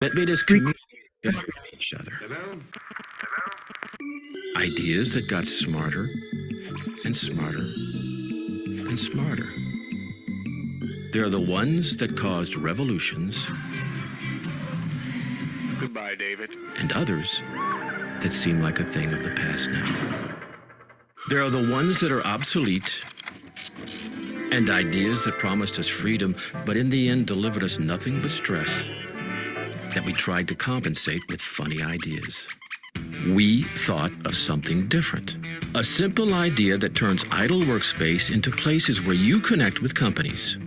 that made us communicate better with each other. Ideas that got smarter and smarter and smarter. They're the ones that caused revolutions. Goodbye, David. And others that seem like a thing of the past now. There are the ones that are obsolete and ideas that promised us freedom, but in the end delivered us nothing but stress, that we tried to compensate with funny ideas. We thought of something different. A simple idea that turns idle workspace into places where you connect with companies,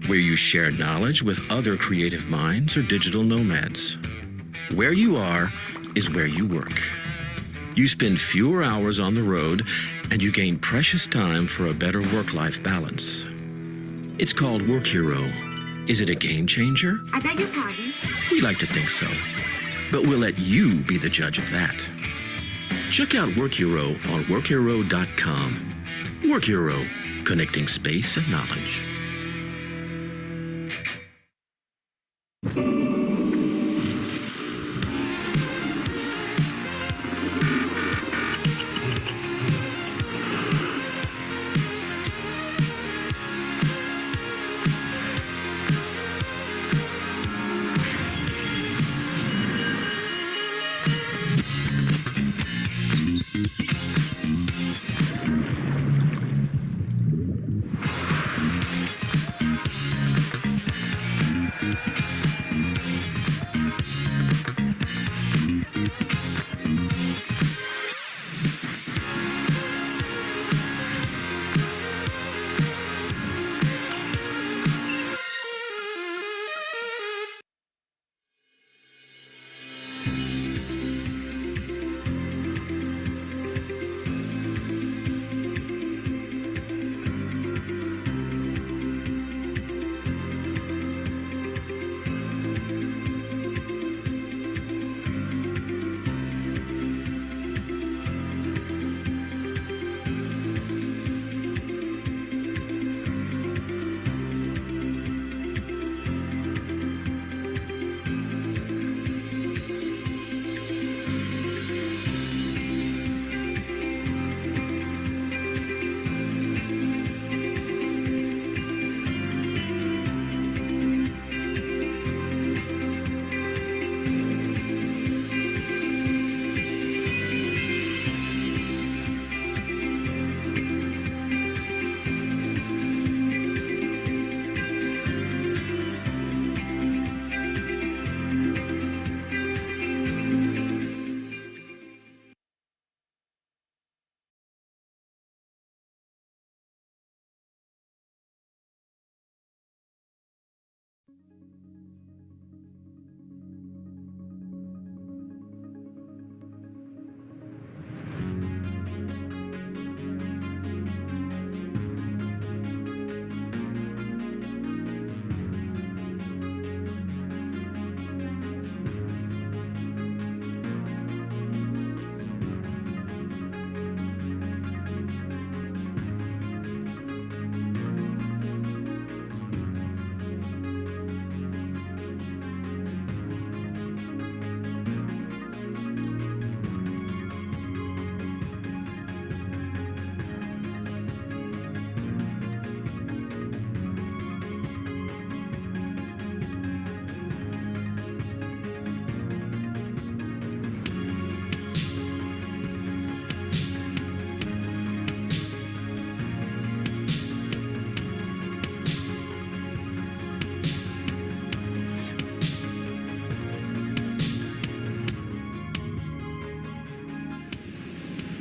where you share knowledge with other creative minds or digital nomads. Where you are is where you work. You spend fewer hours on the road and you gain precious time for a better work-life balance. It's called Work Hero. Is it a game changer? I beg your pardon? We like to think so, but we'll let you be the judge of that. Check out Work Hero on workhero.com. Work Hero, connecting space and knowledge.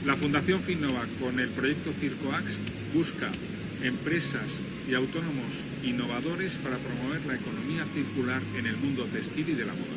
La Fundación Finnova, con el proyecto CircoAx, busca empresas y autónomos innovadores para promover la economía circular en el mundo textil y de la moda.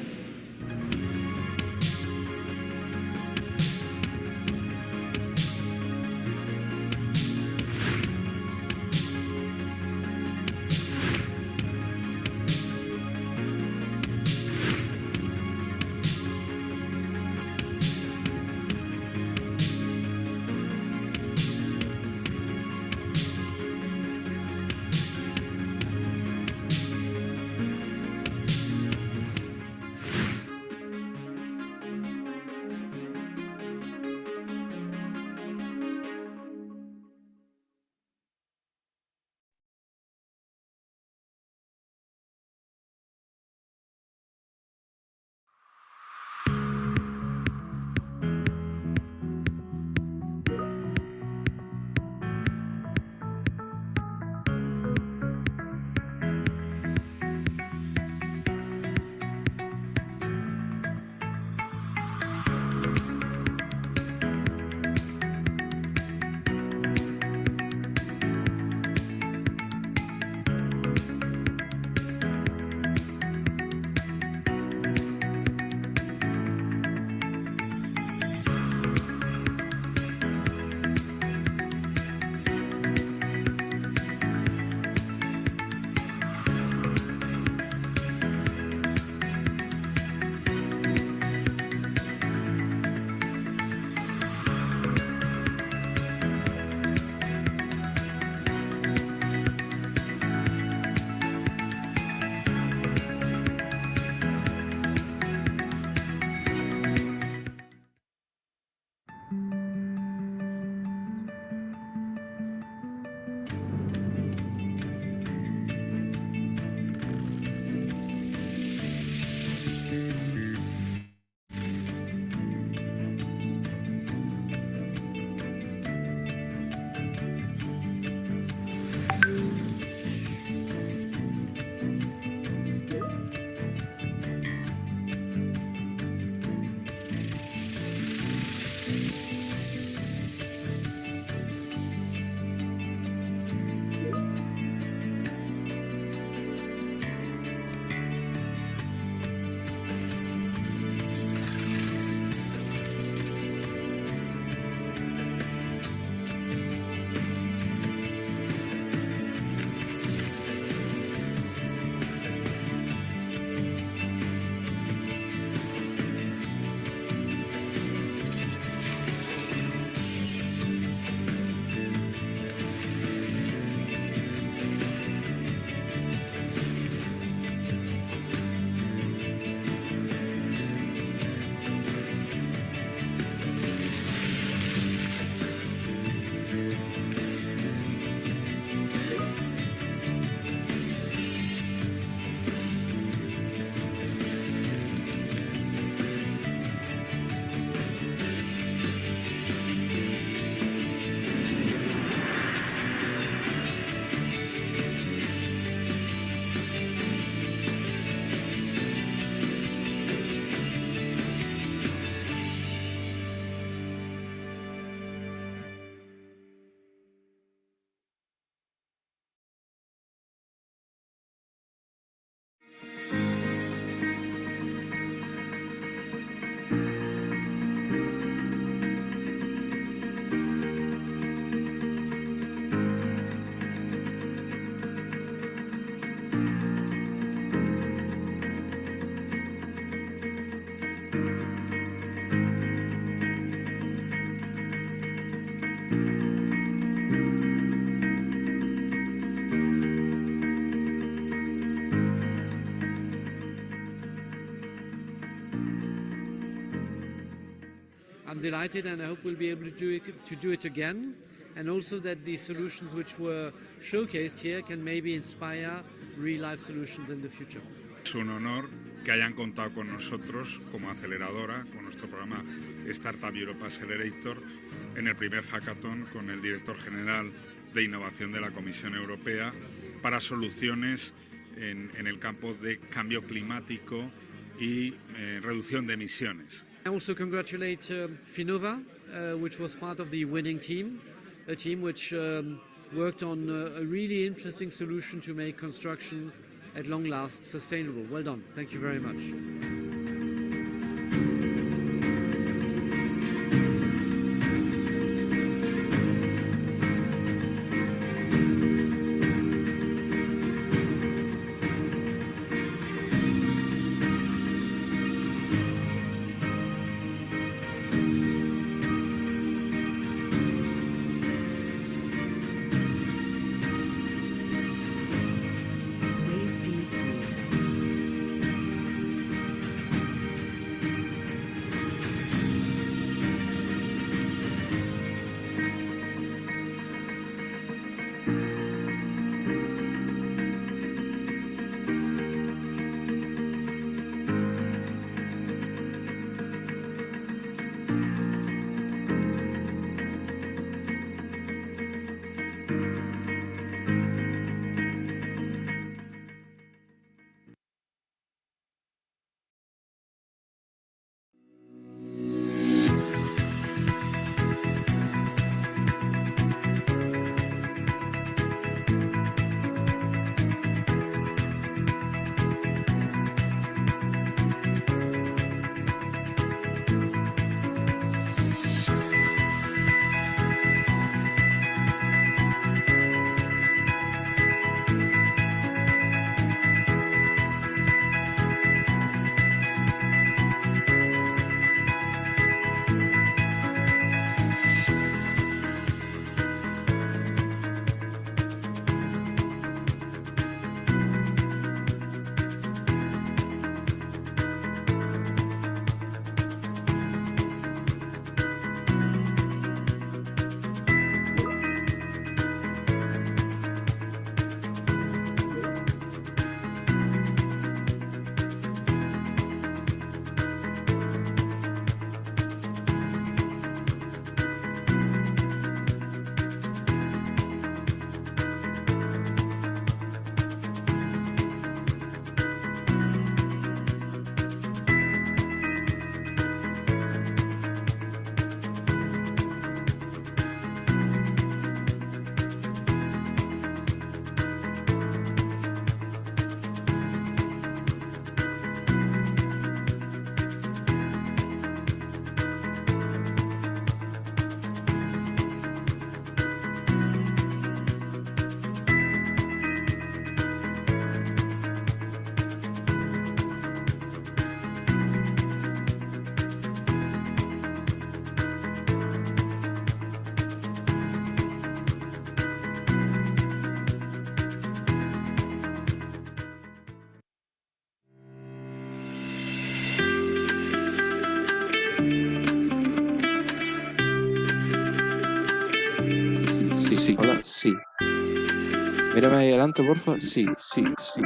I'm delighted, and I hope we'll be able to do it again, and also that the solutions which were showcased here can maybe inspire real-life solutions in the future. Es un honor que hayan contado con nosotros como aceleradora, con nuestro programa Startup Europe Accelerator, en el primer hackathon con el director general de innovación de la Comisión Europea para soluciones en el campo de cambio climático y reducción de emisiones. I also congratulate Finova, which was part of the winning team, a team which worked on a really interesting solution to make construction at long last sustainable. Well done. Thank you very much. Sí, hola, sí. Mírame ahí adelante, porfa. Sí, sí, sí.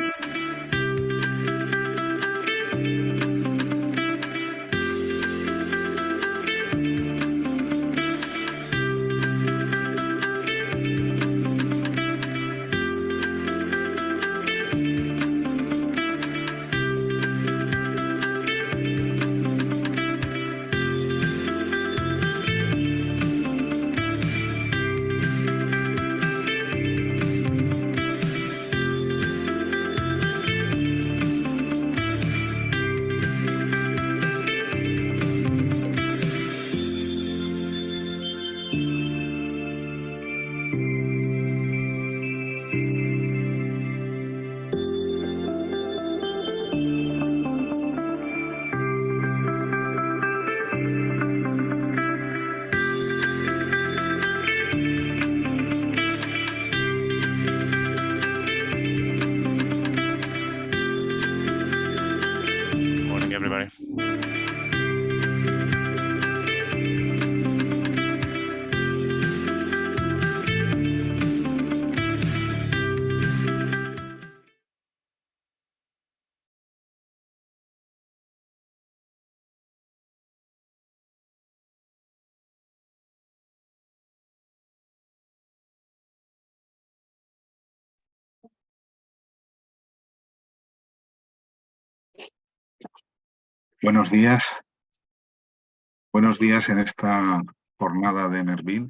Morning, everybody. Buenos días. Buenos días en esta jornada de Enerbuild,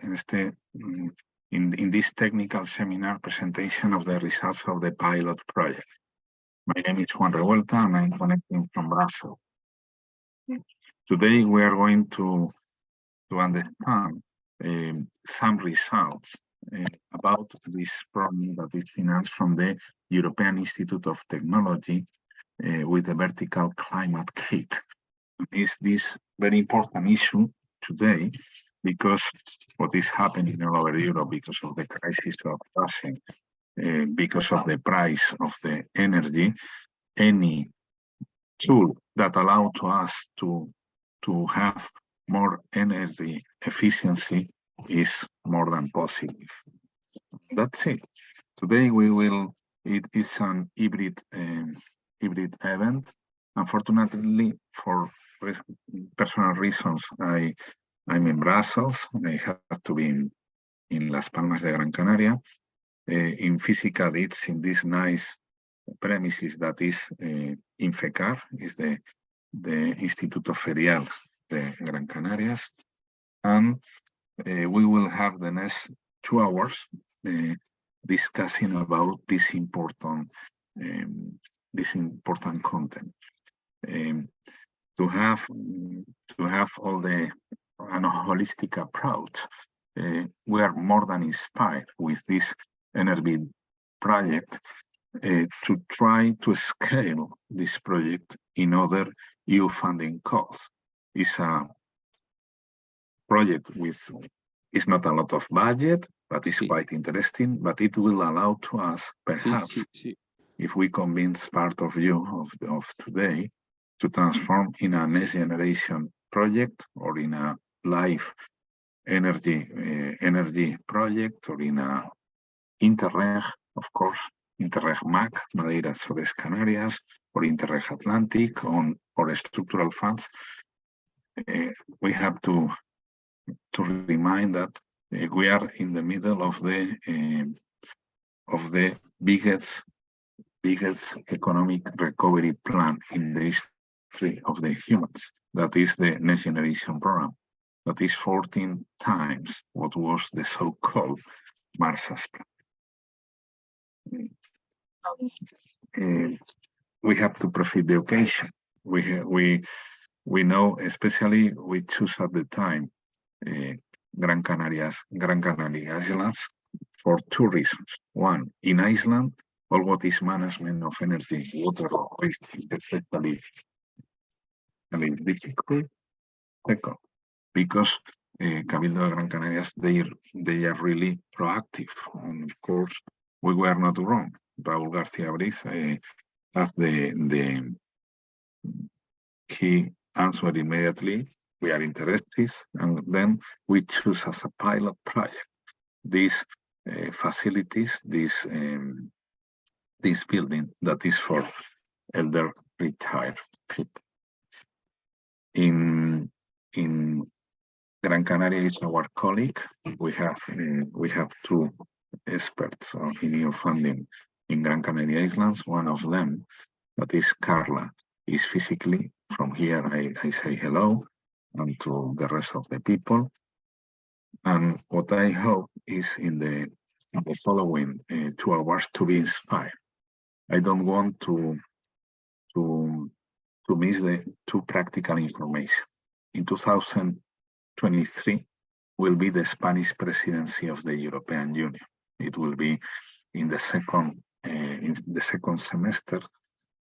in this technical seminar presentation of the results of the pilot project. My name is Juan Revuelta and I'm connecting from Brussels. Today we are going to understand some results about this program that is financed from the European Institute of Technology with the vertical climate kick. Is this very important issue today because what is happening all over Europe because of the crisis of Russia, because of the price of the energy, any tool that allows to us to have more energy efficiency is more than positive. That's it. Today it is an hybrid event. Unfortunately, for personal reasons, I'm in Brussels. I have to be in Las Palmas de Gran Canaria. In physical, it's in this nice premises that is Infecar, is the Instituto Ferial de Gran Canarias. And we will have the next 2 hours discussing about this important content. To have all the holistic approach, we are more than inspired with this Enerbuild project to try to scale this project in other EU funding calls. It's a project with it's not a lot of budget, but it's quite interesting. But it will allow to us, perhaps, if we convince part of you of today, to transform in a next generation project or in a live energy project or in a Interreg, of course, Interreg MAC, Madeira, Azores, Canarias, or Interreg Atlantic or structural funds. We have to remind that we are in the middle of the biggest economic recovery plan in the history of the humans. That is the Next Generation Program. That is 14 times what was the so-called Marshall Plan. We have to proceed the occasion. We know, especially we choose at the time Gran Canaria Islands for 2 reasons. One, in Iceland, all what is management of energy, water, waste is especially difficult. Second, because Cabildo de Gran Canarias, they are really proactive. And of course, we were not wrong. Raúl García Briz he answered immediately, we are interested, and then we choose as a pilot project these facilities, this building that is for elder retired people. In Gran Canaria is our colleague. We have 2 experts in EU funding in Gran Canaria Islands. One of them, that is Carla, is physically from here. I say hello and to the rest of the people. And what I hope is in the following 2 hours to be inspired. I don't want to miss the 2 practical information. In 2023 will be the Spanish presidency of the European Union. It will be in the second semester.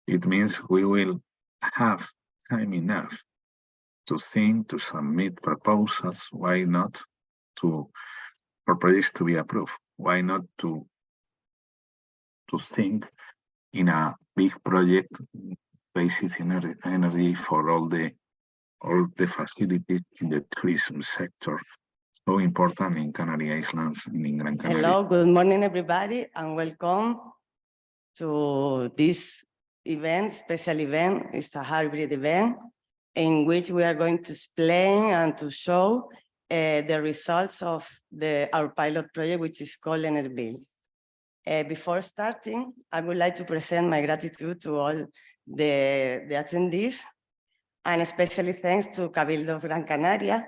It means we will have time enough to think, to submit proposals. Why not for projects to be approved? Why not to think in a big project based in energy for all the facilities in the tourism sector, so important in Canary Islands and in Gran Canaria. Hello, good morning, everybody, and welcome to this event, special event. It's a hybrid event in which we are going to explain and to show the results of our pilot project, which is called Enerbuild. Before starting, I would like to present my gratitude to all the attendees And especially thanks to Cabildo Gran Canaria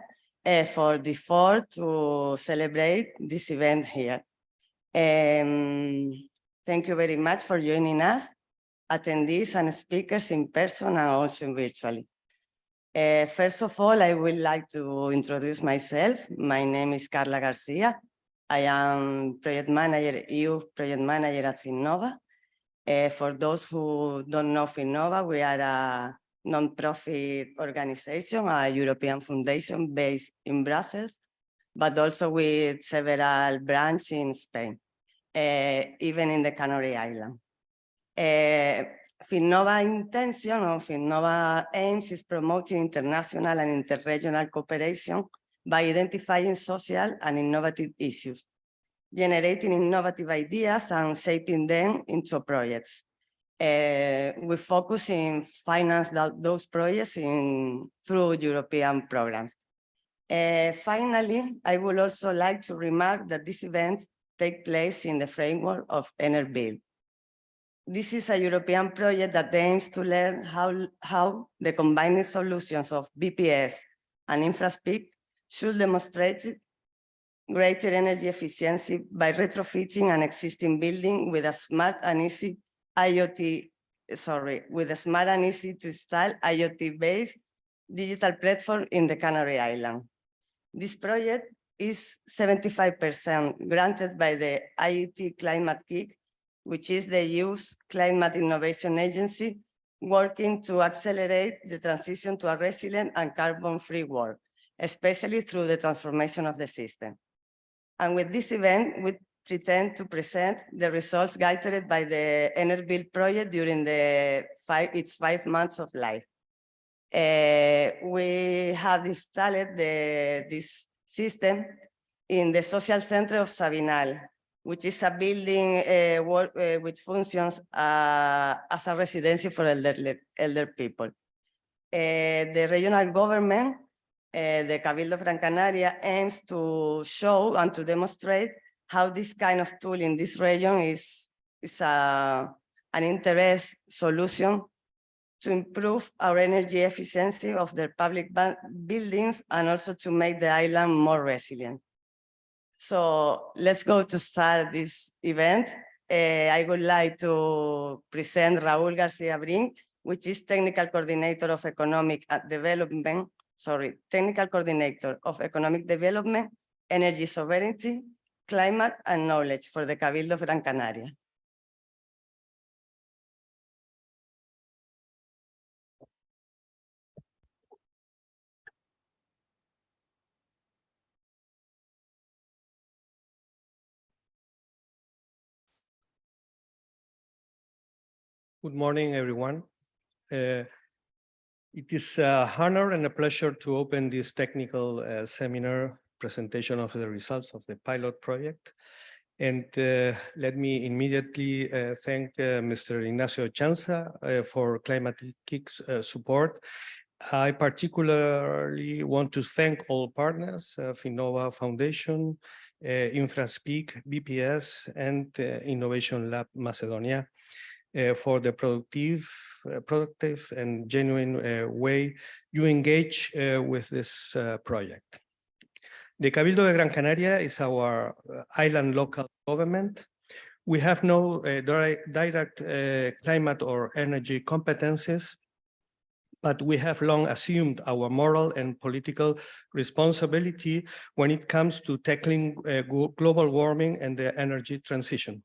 for the effort to celebrate this event here. Thank you very much for joining us, attendees and speakers in person and also virtually. First of all, I would like to introduce myself. My name is Carla Garcia. I am project manager, EU project manager at Finnova. For those who don't know Finnova, we are a non-profit organization, a European foundation based in Brussels, but also with several branches in Spain, even in the Canary Islands. Finnova intention or Finnova aims is promoting international and interregional cooperation by identifying social and innovative issues, generating innovative ideas and shaping them into projects. We focus in finance those projects through European programs. Finally, I would also like to remark that this event takes place in the framework of Enerbuild. This is a European project that aims to learn how the combined solutions of BPS and InfraSpeak should demonstrate greater energy efficiency by retrofitting an existing building with a smart and easy smart and easy to install IoT-based digital platform in the Canary Islands. This project is 75% granted by the IET Climate Kick, which is the EU's climate innovation agency, working to accelerate the transition to a resilient and carbon-free world, especially through the transformation of the system. And with this event, we pretend to present the results gathered by the Enerbuild project during its 5 months of life. We have installed this system in the social center of Sabinal, which is a building which functions as a residency for elder people. The regional government, the Cabildo Gran Canaria, aims to show and to demonstrate how this kind of tool in this region is an interest solution to improve our energy efficiency of their public buildings and also to make the island more resilient. So let's go to start this event. I would like to present Raúl García Brink, which is Technical Coordinator of Economic Development, Technical Coordinator of Economic Development, Energy Sovereignty, Climate and Knowledge for the Cabildo Gran Canaria. Good morning, everyone. It is an honor and a pleasure to open this technical seminar presentation of the results of the pilot project. And let me immediately thank Mr. Ignacio Chanza for Climate Kick's support. I particularly want to thank all partners, Finnova Foundation, InfraSpeak, BPS, and Innovation Lab Macedonia, for the productive and genuine way you engage with this project. The Cabildo de Gran Canaria is our island local government. We have no direct climate or energy competencies, but we have long assumed our moral and political responsibility when it comes to tackling global warming and the energy transition.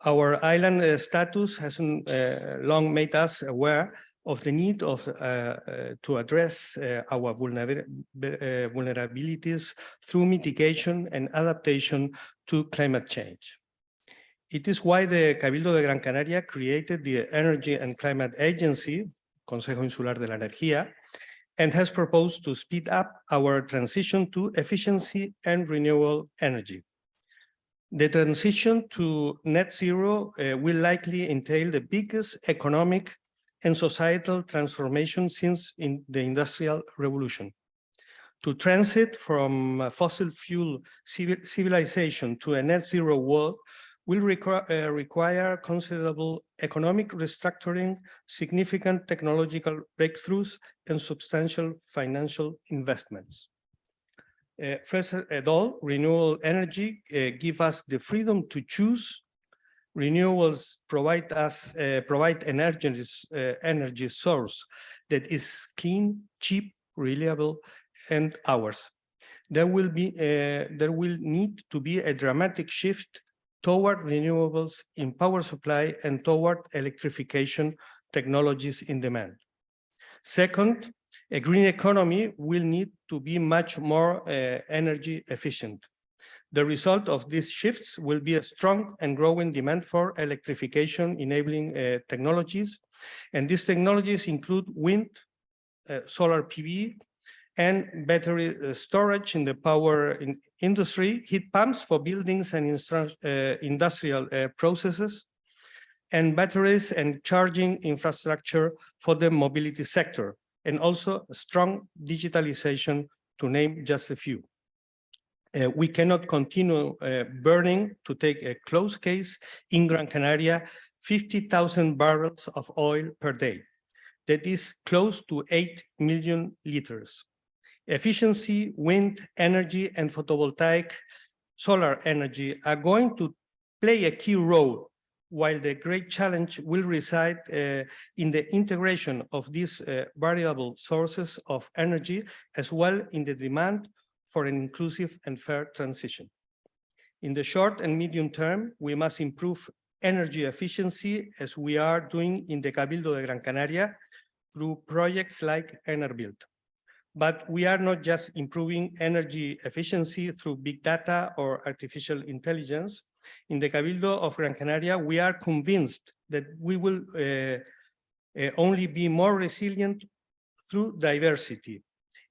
Our island status has long made us aware of the need to address our vulnerabilities through mitigation and adaptation to climate change. It is why the Cabildo de Gran Canaria created the Energy and Climate Agency, Consejo Insular de la Energía, and has proposed to speed up our transition to efficiency and renewable energy. The transition to net zero will likely entail the biggest economic and societal transformation since the Industrial Revolution. To transit from fossil fuel civilization to a net zero world will require considerable economic restructuring, significant technological breakthroughs, and substantial financial investments. First of all, renewable energy give us the freedom to choose. Renewables provide energy source that is clean, cheap, reliable, and ours. There will need to be a dramatic shift toward renewables in power supply and toward electrification technologies in demand. Second, a green economy will need to be much more energy efficient. The result of these shifts will be a strong and growing demand for electrification enabling technologies. And these technologies include wind, solar PV, and battery storage in the power industry, heat pumps for buildings and industrial processes, and batteries and charging infrastructure for the mobility sector, and also strong digitalization, to name just a few. We cannot continue burning, to take a close case, in Gran Canaria, 50,000 barrels of oil per day. That is close to 8 million liters. Efficiency, wind energy, and photovoltaic solar energy are going to play a key role, while the great challenge will reside in the integration of these variable sources of energy, as well in the demand for an inclusive and fair transition. In the short and medium term, we must improve energy efficiency, as we are doing in the Cabildo de Gran Canaria through projects like Enerbuild. But we are not just improving energy efficiency through big data or artificial intelligence. In the Cabildo of Gran Canaria, we are convinced that we will only be more resilient through diversity.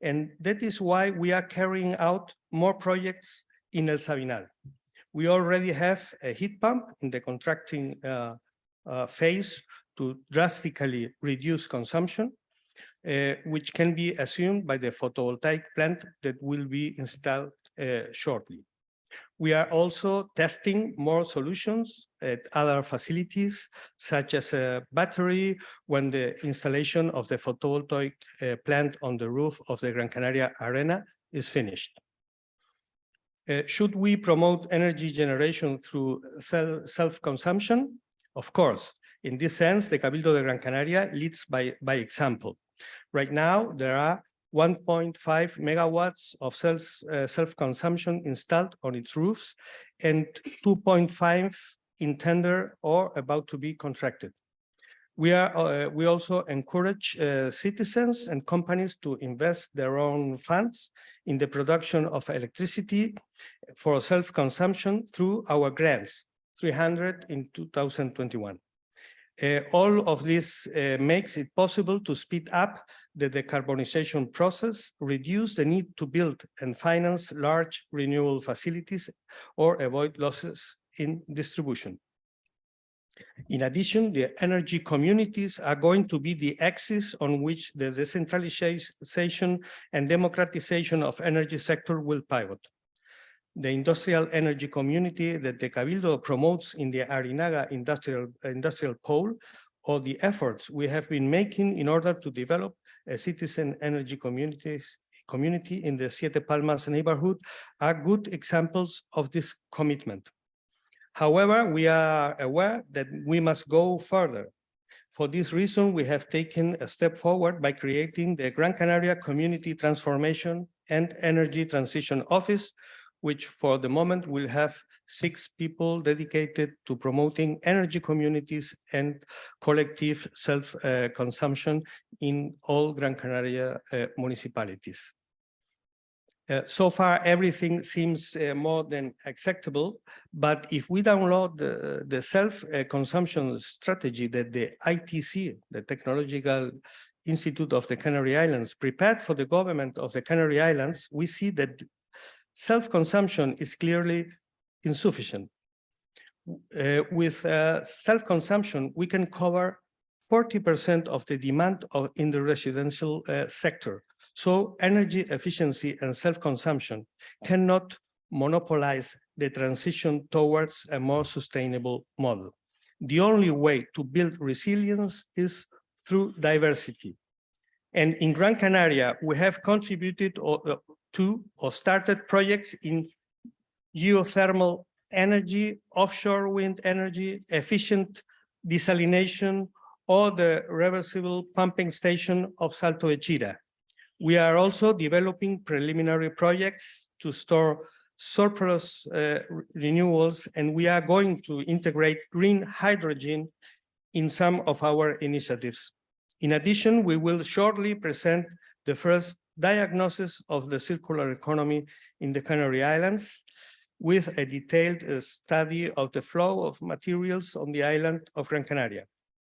And that is why we are carrying out more projects in El Sabinal. We already have a heat pump in the contracting phase to drastically reduce consumption, which can be assumed by the photovoltaic plant that will be installed shortly. We are also testing more solutions at other facilities, such as a battery, when the installation of the photovoltaic plant on the roof of the Gran Canaria Arena is finished. Should we promote energy generation through self-consumption? Of course. In this sense, the Cabildo de Gran Canaria leads by example. Right now, there are 1.5 megawatts of self-consumption installed on its roofs, and 2.5 in tender or about to be contracted. We also encourage citizens and companies to invest their own funds in the production of electricity for self-consumption through our grants, 300 in 2021. All of this makes it possible to speed up the decarbonization process, reduce the need to build and finance large renewable facilities, or avoid losses in distribution. In addition, the energy communities are going to be the axis on which the decentralization and democratization of energy sector will pivot. The industrial energy community that the Cabildo promotes in the Arinaga industrial pole, or the efforts we have been making in order to develop a citizen energy community in the Siete Palmas neighborhood, are good examples of this commitment. However, we are aware that we must go further. For this reason, we have taken a step forward by creating the Gran Canaria Community Transformation and Energy Transition Office, which for the moment will have 6 people dedicated to promoting energy communities and collective self-consumption in all Gran Canaria municipalities. So far, everything seems more than acceptable, but if we download the self-consumption strategy that the ITC, the Technological Institute of the Canary Islands, prepared for the government of the Canary Islands, we see that self-consumption is clearly insufficient. With self-consumption, we can cover 40% of the demand in the residential sector. So energy efficiency and self-consumption cannot monopolize the transition towards a more sustainable model. The only way to build resilience is through diversity. And in Gran Canaria, we have contributed to or started projects in geothermal energy, offshore wind energy, efficient desalination, or the reversible pumping station of Salto de Chira. We are also developing preliminary projects to store surplus renewals, and we are going to integrate green hydrogen in some of our initiatives. In addition, we will shortly present the first diagnosis of the circular economy in the Canary Islands with a detailed study of the flow of materials on the island of Gran Canaria.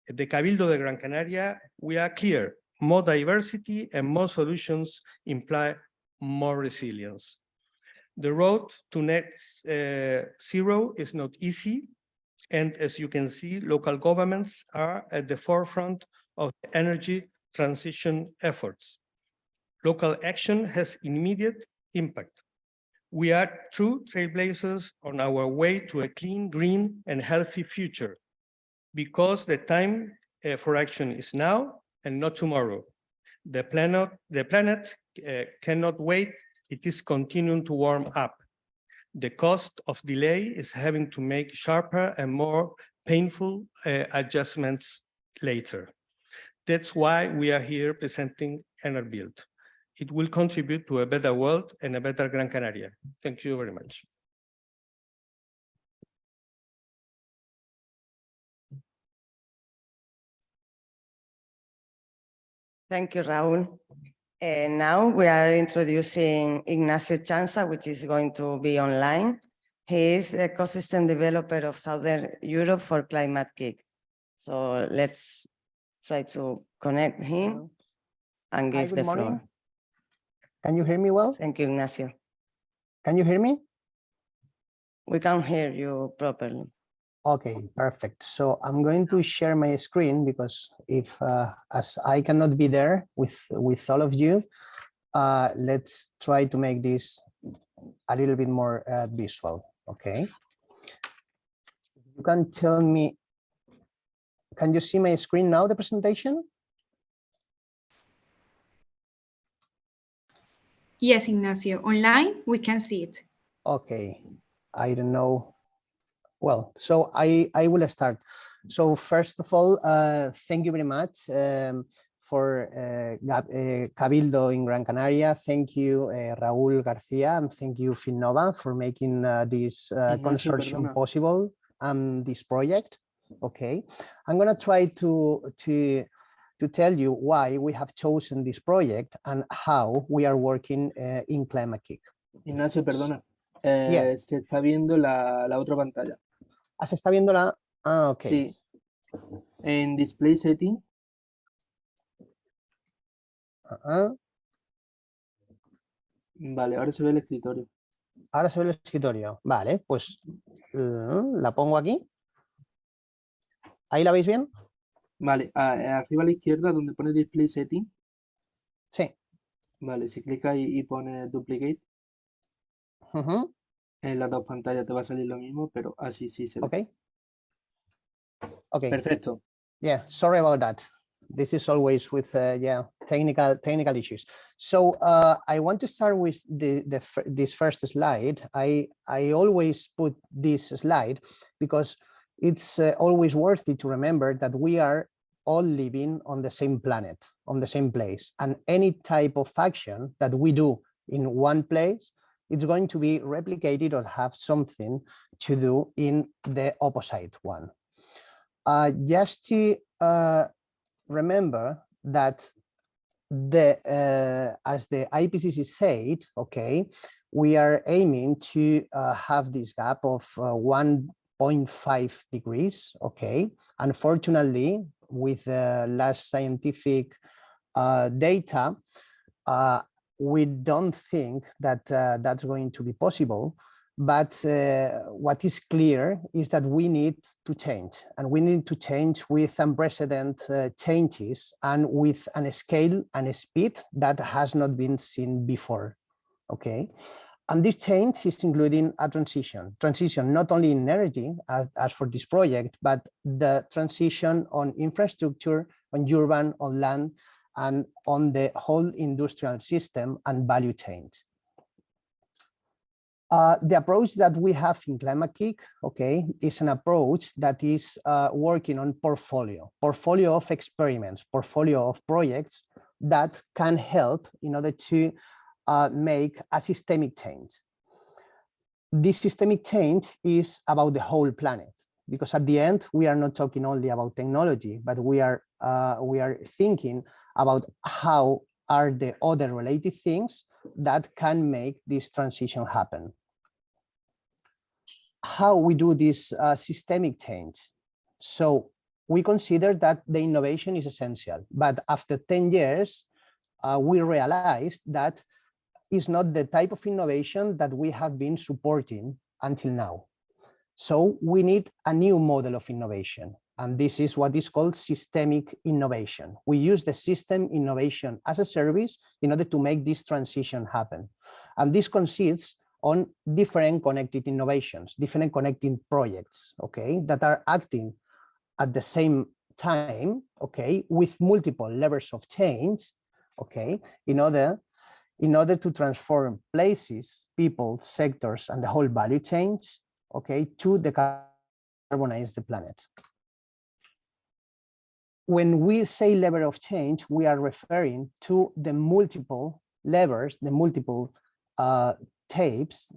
At the Cabildo de Gran Canaria, we are clear, more diversity and more solutions imply more resilience. The road to net zero is not easy, and as you can see, local governments are at the forefront of energy transition efforts. Local action has immediate impact. We are true trailblazers on our way to a clean, green, and healthy future, because the time for action is now and not tomorrow. The planet cannot wait. It is continuing to warm up. The cost of delay is having to make sharper and more painful adjustments later. That's why we are here presenting Enerbuild. It will contribute to a better world and a better Gran Canaria. Thank you very much. Thank you, Raúl. And now we are introducing Ignacio Chanza, which is going to be online. He is the ecosystem developer of Southern Europe for Climate Kick. So let's try to connect him and give the floor. Can you hear me well? Thank you, Ignacio. Can you hear me? We can hear you properly. Okay, perfect. So I'm going to share my screen because if as I cannot be there with all of you, let's try to make this a little bit more visual. Okay. You can tell me, can you see my screen now, the presentation? Yes, Ignacio, online we can see it. Okay, I don't know. Well, so I will start. So first of all, thank you very much for Cabildo in Gran Canaria. Thank you, Raúl García, and thank you, Finnova, for making this consortium possible and this project. Okay, I'm gonna try to tell you why we have chosen this project and how we are working in Climate Kick. Ignacio, perdona. Se está viendo la otra pantalla. Ah, se está viendo la... Ah, ok. Sí. En Display Setting. Vale, ahora se ve el escritorio. Ahora se ve el escritorio. Vale, pues la pongo aquí. ¿Ahí la veis bien? Vale, arriba a la izquierda donde pone Display Setting. Sí. Vale, si clicas y pones Duplicate. En las dos pantallas te va a salir lo mismo, pero así sí se ve. Okay. Okay. Perfecto. Yeah, sorry about that. This is always with technical issues. So I want to start with this first slide. I always put this slide because it's always worthy to remember that we are all living on the same planet, on the same place, and any type of action that we do in one place, it's going to be replicated or have something to do in the opposite one. Just to remember that as the IPCC said, okay, we are aiming to have this gap of 1.5 degrees, okay. Unfortunately, with the last scientific data, we don't think that that's going to be possible. But what is clear is that we need to change, and we need to change with unprecedented changes and with a scale and a speed that has not been seen before. Okay, And this change is including a transition not only in energy as for this project, but the transition on infrastructure, on urban, on land, and on the whole industrial system and value chains. The approach that we have in Climate Kick, okay, is an approach that is working on portfolio of experiments, portfolio of projects that can help in order to make a systemic change. This systemic change is about the whole planet, because at the end we are not talking only about technology, but we are thinking about how are the other related things that can make this transition happen. How we do this systemic change? So we consider that the innovation is essential, but after 10 years, we realized that is not the type of innovation that we have been supporting until now. So we need a new model of innovation. And this is what is called systemic innovation. We use the system innovation as a service in order to make this transition happen. And this consists on different connected innovations, different connecting projects, okay, that are acting at the same time, okay, with multiple levels of change, okay, in order to transform places, people, sectors, and the whole value chain, okay, to decarbonize the planet. When we say level of change, we are referring to the multiple levels, the multiple types,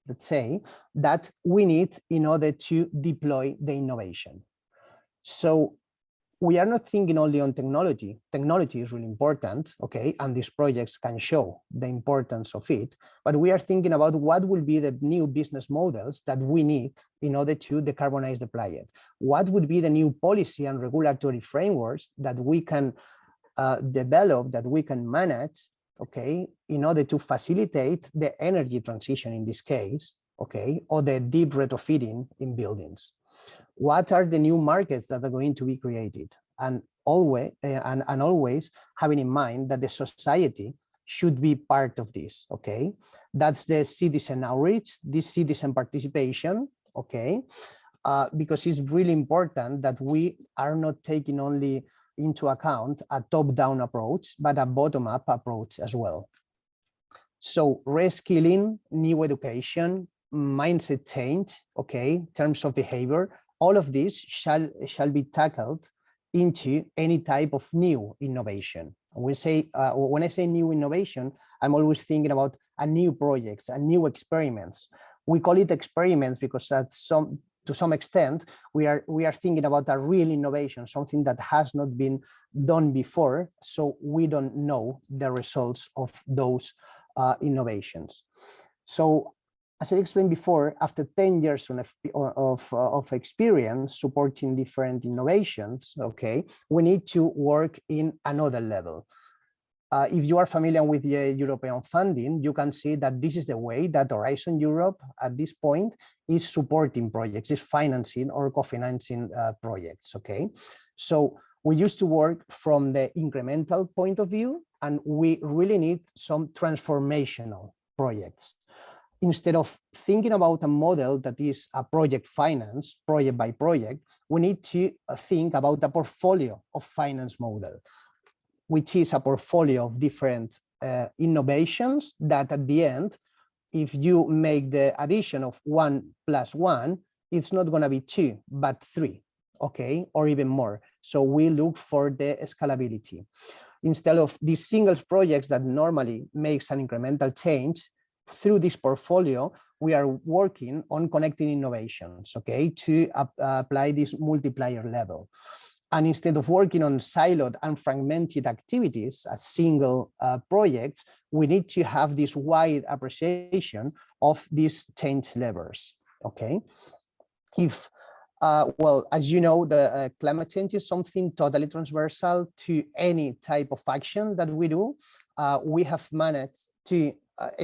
let's say, that we need in order to deploy the innovation. So we are not thinking only on technology. Technology is really important, okay, and these projects can show the importance of it, but we are thinking about what will be the new business models that we need in order to decarbonize the planet. What would be the new policy and regulatory frameworks that we can develop, that we can manage, okay, in order to facilitate the energy transition in this case, okay, or the deep retrofitting in buildings. What are the new markets that are going to be created? And always having in mind that the society should be part of this, okay? That's the citizen outreach, this citizen participation, okay? Because it's really important that we are not taking only into account a top-down approach, but a bottom-up approach as well. So reskilling, new education, mindset change, okay, in terms of behavior, all of this shall be tackled into any type of new innovation. When I say new innovation, I'm always thinking about a new projects, a new experiments. We call it experiments because to some extent we are thinking about a real innovation, something that has not been done before, so we don't know the results of those innovations. So as I explained before, after 10 years of experience supporting different innovations, okay, we need to work in another level. If you are familiar with the European funding, you can see that this is the way that Horizon Europe at this point is supporting projects, is financing or co-financing projects, okay? So we used to work from the incremental point of view, and we really need some transformational projects. Instead of thinking about a model that is a project finance, project by project, we need to think about a portfolio of finance model, which is a portfolio of different innovations that at the end, if you make the addition of 1 + 1, it's not going to be 2, but 3, okay, or even more. So we look for the scalability. Instead of these single projects that normally makes an incremental change, through this portfolio, we are working on connecting innovations, okay, to apply this multiplier level. And instead of working on siloed and fragmented activities as single projects, we need to have this wide appreciation of these change levers, okay? Well, as you know, the climate change is something totally transversal to any type of action that we do. We have managed to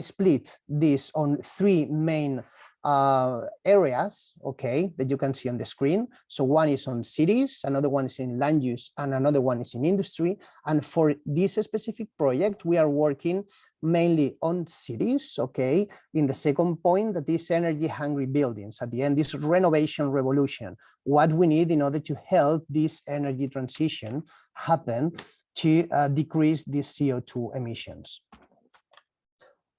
split this on 3 main areas, okay, that you can see on the screen. So one is on cities, another one is in land use, and another one is in industry. And for this specific project, we are working mainly on cities, okay. In the second point, that is energy hungry buildings. At the end, this renovation revolution, what we need in order to help this energy transition happen to decrease these CO2 emissions.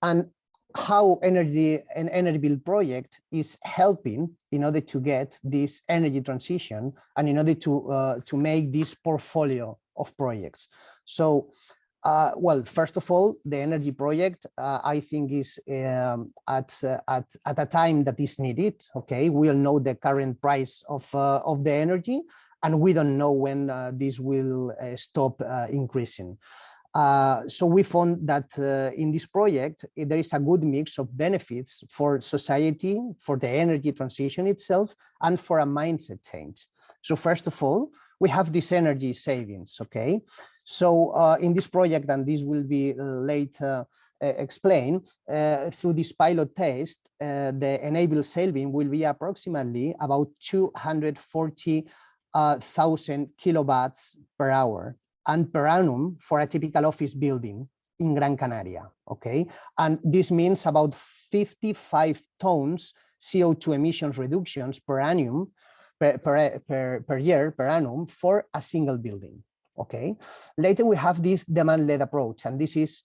And how an Enerbuild project is helping in order to get this energy transition and in order to make this portfolio of projects. So, well, first of all, the energy project, I think is at a time that is needed. Okay, we all know the current price of the energy, and we don't know when this will stop increasing. So we found that in this project, there is a good mix of benefits for society, for the energy transition itself, and for a mindset change. So first of all, we have this energy savings, okay? So in this project, and this will be later explained, through this pilot test, the enabled saving will be approximately about 240,000 kilowatts per hour and per annum for a typical office building in Gran Canaria, okay? And this means about 55 tons CO2 emissions reductions per annum, per year, per annum for a single building, okay? Later we have this demand-led approach, and this is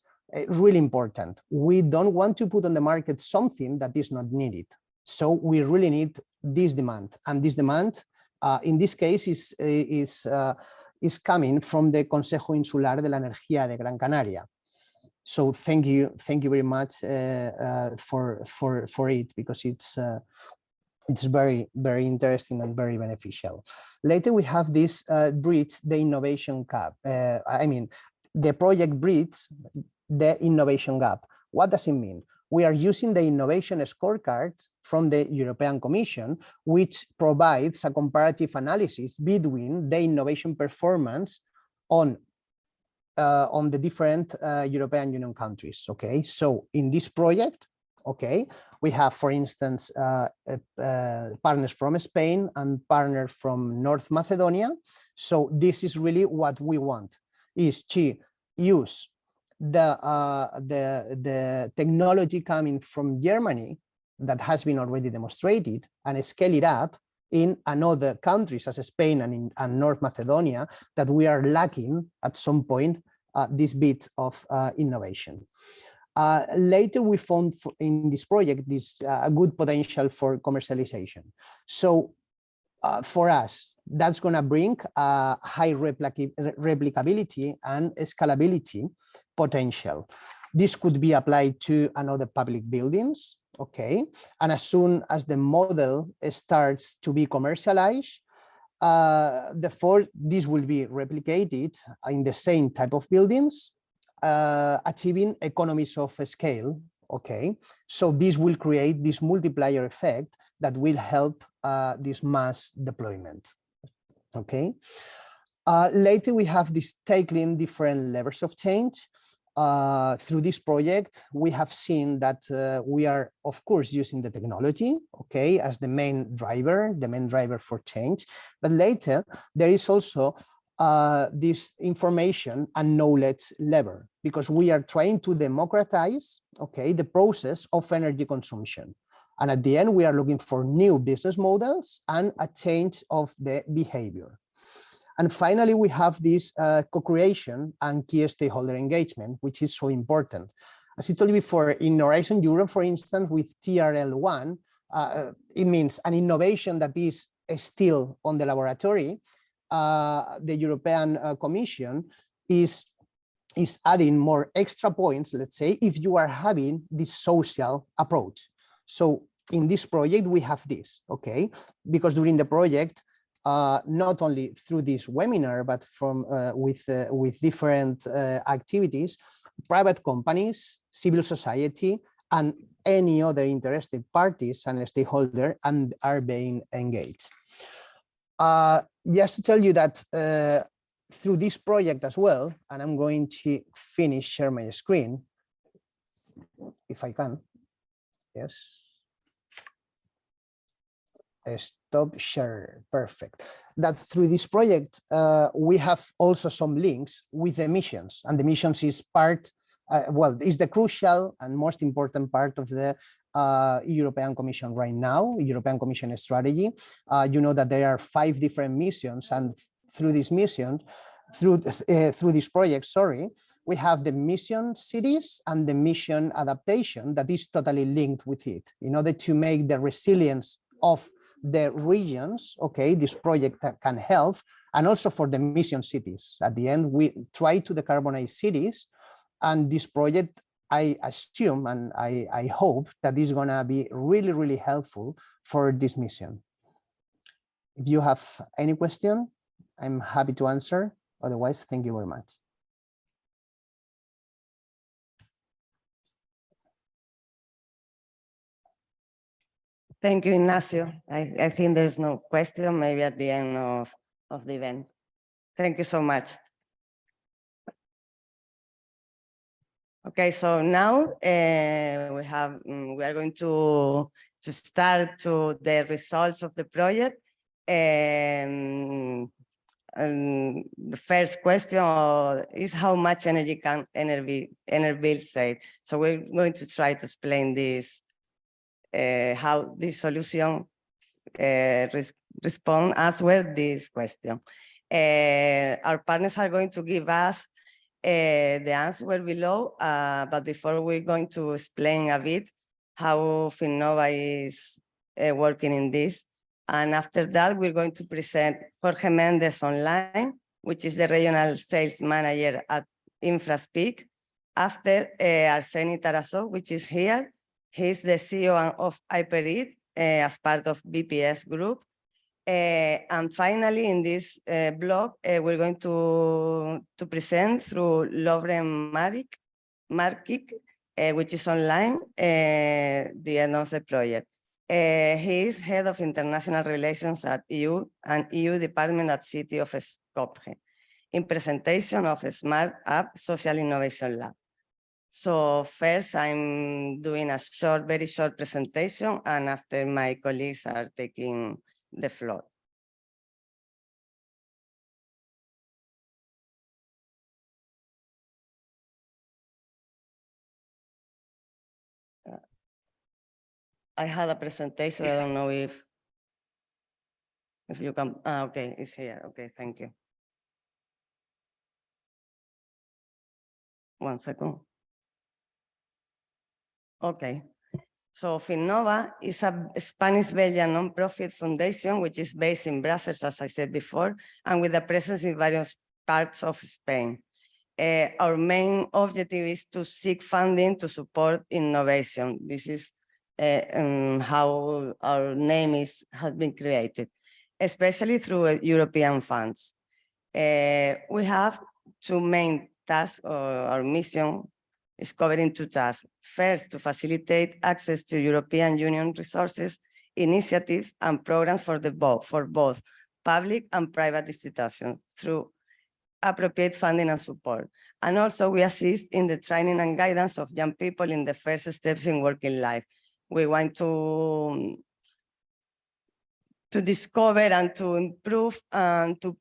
really important. We don't want to put on the market something that is not needed. So we really need this demand, and this demand in this case is coming from the Consejo Insular de la Energía de Gran Canaria. So thank you very much for it, because it's very, very interesting and very beneficial. Later we have this bridge the innovation gap. I mean, the project bridge the innovation gap. What does it mean? We are using the innovation scorecard from the European Commission, which provides a comparative analysis between the innovation performance on the different European Union countries. Okay, so in this project, okay, we have, for instance, partners from Spain and partners from North Macedonia. So this is really what we want, is to use the technology coming from Germany that has been already demonstrated and scale it up in another countries as Spain and North Macedonia that we are lacking at some point this bit of innovation. Later we found in this project this a good potential for commercialization. So for us, that's going to bring high replicability and scalability potential. This could be applied to another public buildings, okay? And as soon as the model starts to be commercialized, therefore, this will be replicated in the same type of buildings, achieving economies of scale, okay? So this will create this multiplier effect that will help this mass deployment, okay? Later, we have this tackling different levels of change. Through this project, we have seen that we are, of course, using the technology, okay, as the main driver for change. But later, there is also this information and knowledge level, because we are trying to democratize, okay, the process of energy consumption. And at the end, we are looking for new business models and a change of the behavior. And finally, we have this co-creation and key stakeholder engagement, which is so important. As I told you before, in Horizon Europe, for instance, with TRL1, it means an innovation that is still on the laboratory. The European Commission is adding more extra points, let's say, if you are having this social approach. So in this project, we have this, okay? Because during the project, not only through this webinar, but from with different activities, private companies, civil society, and any other interested parties and stakeholders are being engaged. Just to tell you that through this project as well, and I'm going to share my screen, if I can, yes. Stop share. Perfect. That through this project, we have also some links with the missions, and the missions is part, well, is the crucial and most important part of the European Commission right now, European Commission strategy. You know that there are 5 different missions, and through this mission, through this project, sorry, we have the mission cities and the mission adaptation that is totally linked with it in order to make the resilience of the regions. Okay, this project can help, and also for the mission cities. At the end, we try to decarbonize cities, and this project, I assume and I hope that is going to be really, really helpful for this mission. If you have any question, I'm happy to answer. Otherwise, thank you very much. Thank you, Ignacio. I think there's no question, maybe at the end of the event. Thank you so much. Okay, so now we are going to start to the results of the project. And the first question is how much energy can Enerbuild save? So we're going to try to explain this, how this solution answer this question. Our partners are going to give us the answer below, but before we're going to explain a bit how Finnova is working in this. And after that, we're going to present Jorge Mendez online, which is the regional sales manager at InfraSpeak. After Arseny Tarasov, which is here, he's the CEO of HyperEat as part of BPS Group. And finally, in this blog, we're going to present through Lovren Markic, which is online, the end of the project. He is head of international relations at EU and EU department at City of Skopje in presentation of a Smart App Social Innovation Lab. So first, I'm doing a very short presentation, and after my colleagues are taking the floor. I had a presentation. I don't know if you can. Okay, it's here. Okay, thank you. One second. Okay. So Finnova is a Spanish-Belgian non-profit foundation, which is based in Brussels, as I said before, and with a presence in various parts of Spain. Our main objective is to seek funding to support innovation. This is how our name has been created, especially through European funds. We have 2 main tasks, or our mission is covering 2 tasks. First, to facilitate access to European Union resources, initiatives, and programs for both public and private institutions through appropriate funding and support. And also, we assist in the training and guidance of young people in the first steps in working life. We want to discover and to improve and to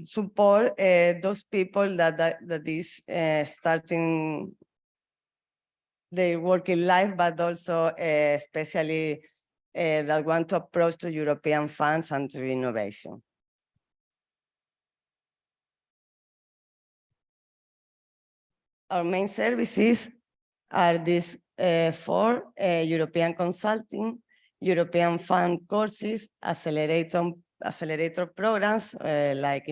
support those people that is starting their working life, but also especially that want to approach to European funds and to innovation. Our main services are these 4: European consulting, European fund courses, accelerator programs like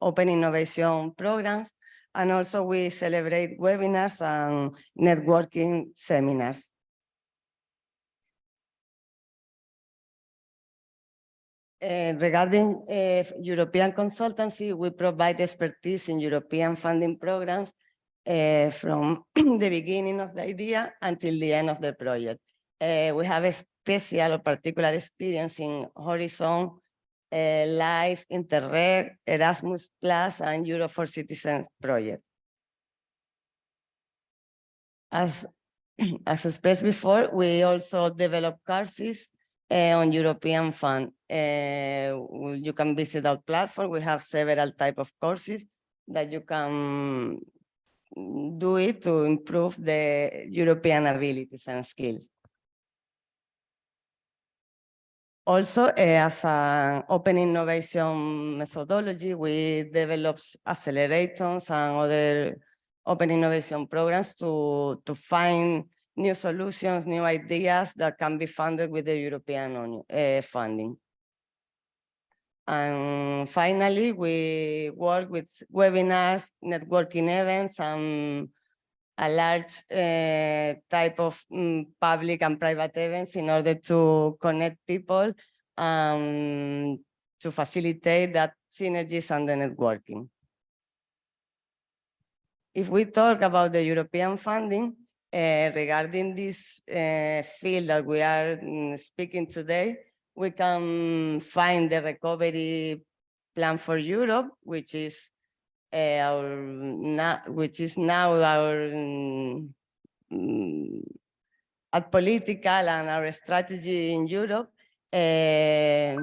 open innovation programs, and also we celebrate webinars and networking seminars. Regarding European consultancy, we provide expertise in European funding programs from the beginning of the idea until the end of the project. We have a special or particular experience in Horizon, Life, Interreg, Erasmus+, and Euro for Citizens project. As expressed before, we also develop courses on European fund. You can visit our platform. We have several type of courses that you can do it to improve the European abilities and skills. Also, as an open innovation methodology, we develop accelerators and other open innovation programs to find new solutions, new ideas that can be funded with the European funding. And finally, we work with webinars, networking events, and a large type of public and private events in order to connect people to facilitate that synergies and the networking. If we talk about the European funding, regarding this field that we are speaking today, we can find the recovery plan for Europe, which is now our political and our strategy in Europe. The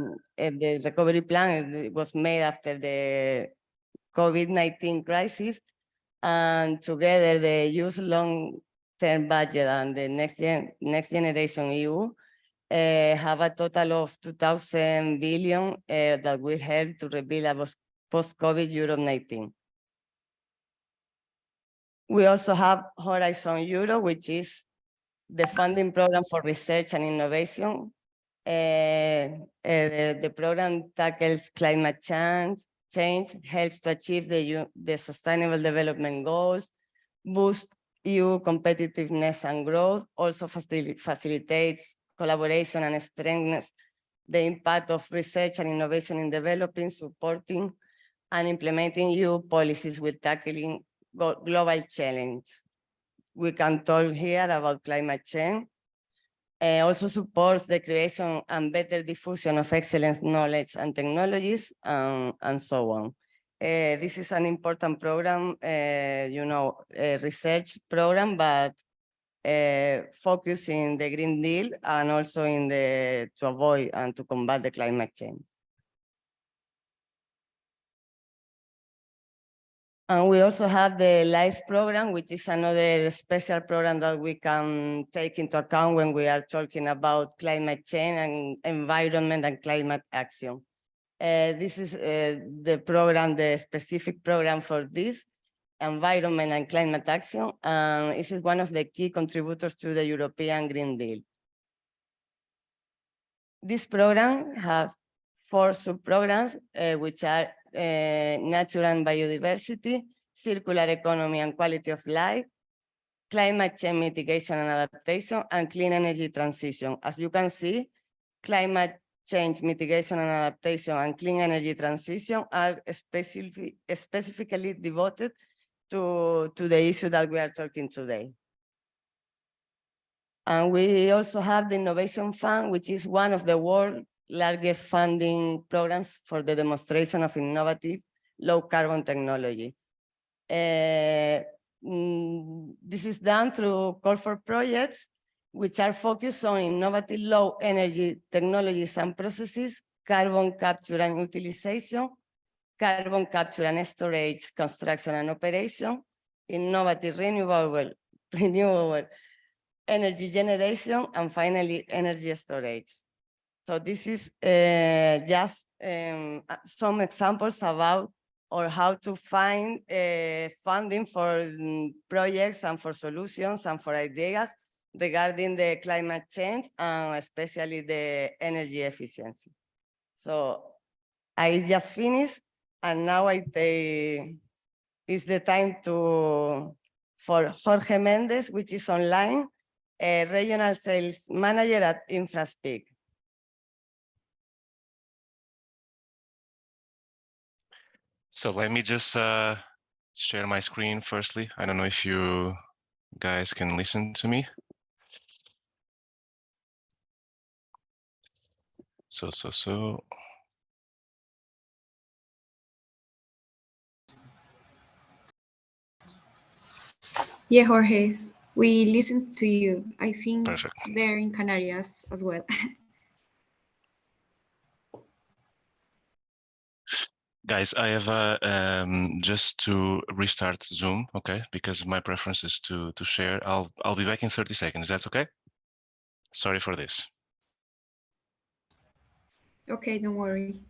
recovery plan was made after the COVID-19 crisis, and together the Youth Long-Term Budget and the Next Generation EU have a total of 2,000 billion that will help to rebuild a post-COVID Europe 19. We also have Horizon Europe, which is the funding program for research and innovation. The program tackles climate change, helps to achieve the Sustainable Development Goals, boosts EU competitiveness and growth, also facilitates collaboration and strengthens the impact of research and innovation in developing, supporting, and implementing EU policies with tackling global challenges. We can talk here about climate change. Also supports the creation and better diffusion of excellent knowledge and technologies, and so on. This is an important program, a research program, but focus in the Green Deal and also in to avoid and to combat the climate change. And we also have the LIFE program, which is another special program that we can take into account when we are talking about climate change and environment and climate action. This is the program, the specific program for this, environment and climate action. This is one of the key contributors to the European Green Deal. This program has 4 sub-programs, which are natural and biodiversity, circular economy and quality of life, climate change mitigation and adaptation, and clean energy transition. As you can see, climate change mitigation and adaptation and clean energy transition are specifically devoted to the issue that we are talking today. And we also have the Innovation Fund, which is one of the world's largest funding programs for the demonstration of innovative low carbon technology. This is done through call for projects, which are focused on innovative low energy technologies and processes, carbon capture and utilization, carbon capture and storage, construction and operation, innovative renewable energy generation, and finally energy storage. So this is just some examples about or how to find funding for projects and for solutions and for ideas regarding the climate change and especially the energy efficiency. So I just finished, and now it's the time for Jorge Mendez, which is online, a regional sales manager at InfraSpeak. So let me just share my screen firstly. I don't know if you guys can listen to me. So. Yeah, Jorge, we listened to you. I think Perfect. they're in Canarias as well. Guys, I have just to restart Zoom, okay? Because my preference is to share. I'll be back in 30 seconds. That's okay? Sorry for this. Okay, don't worry.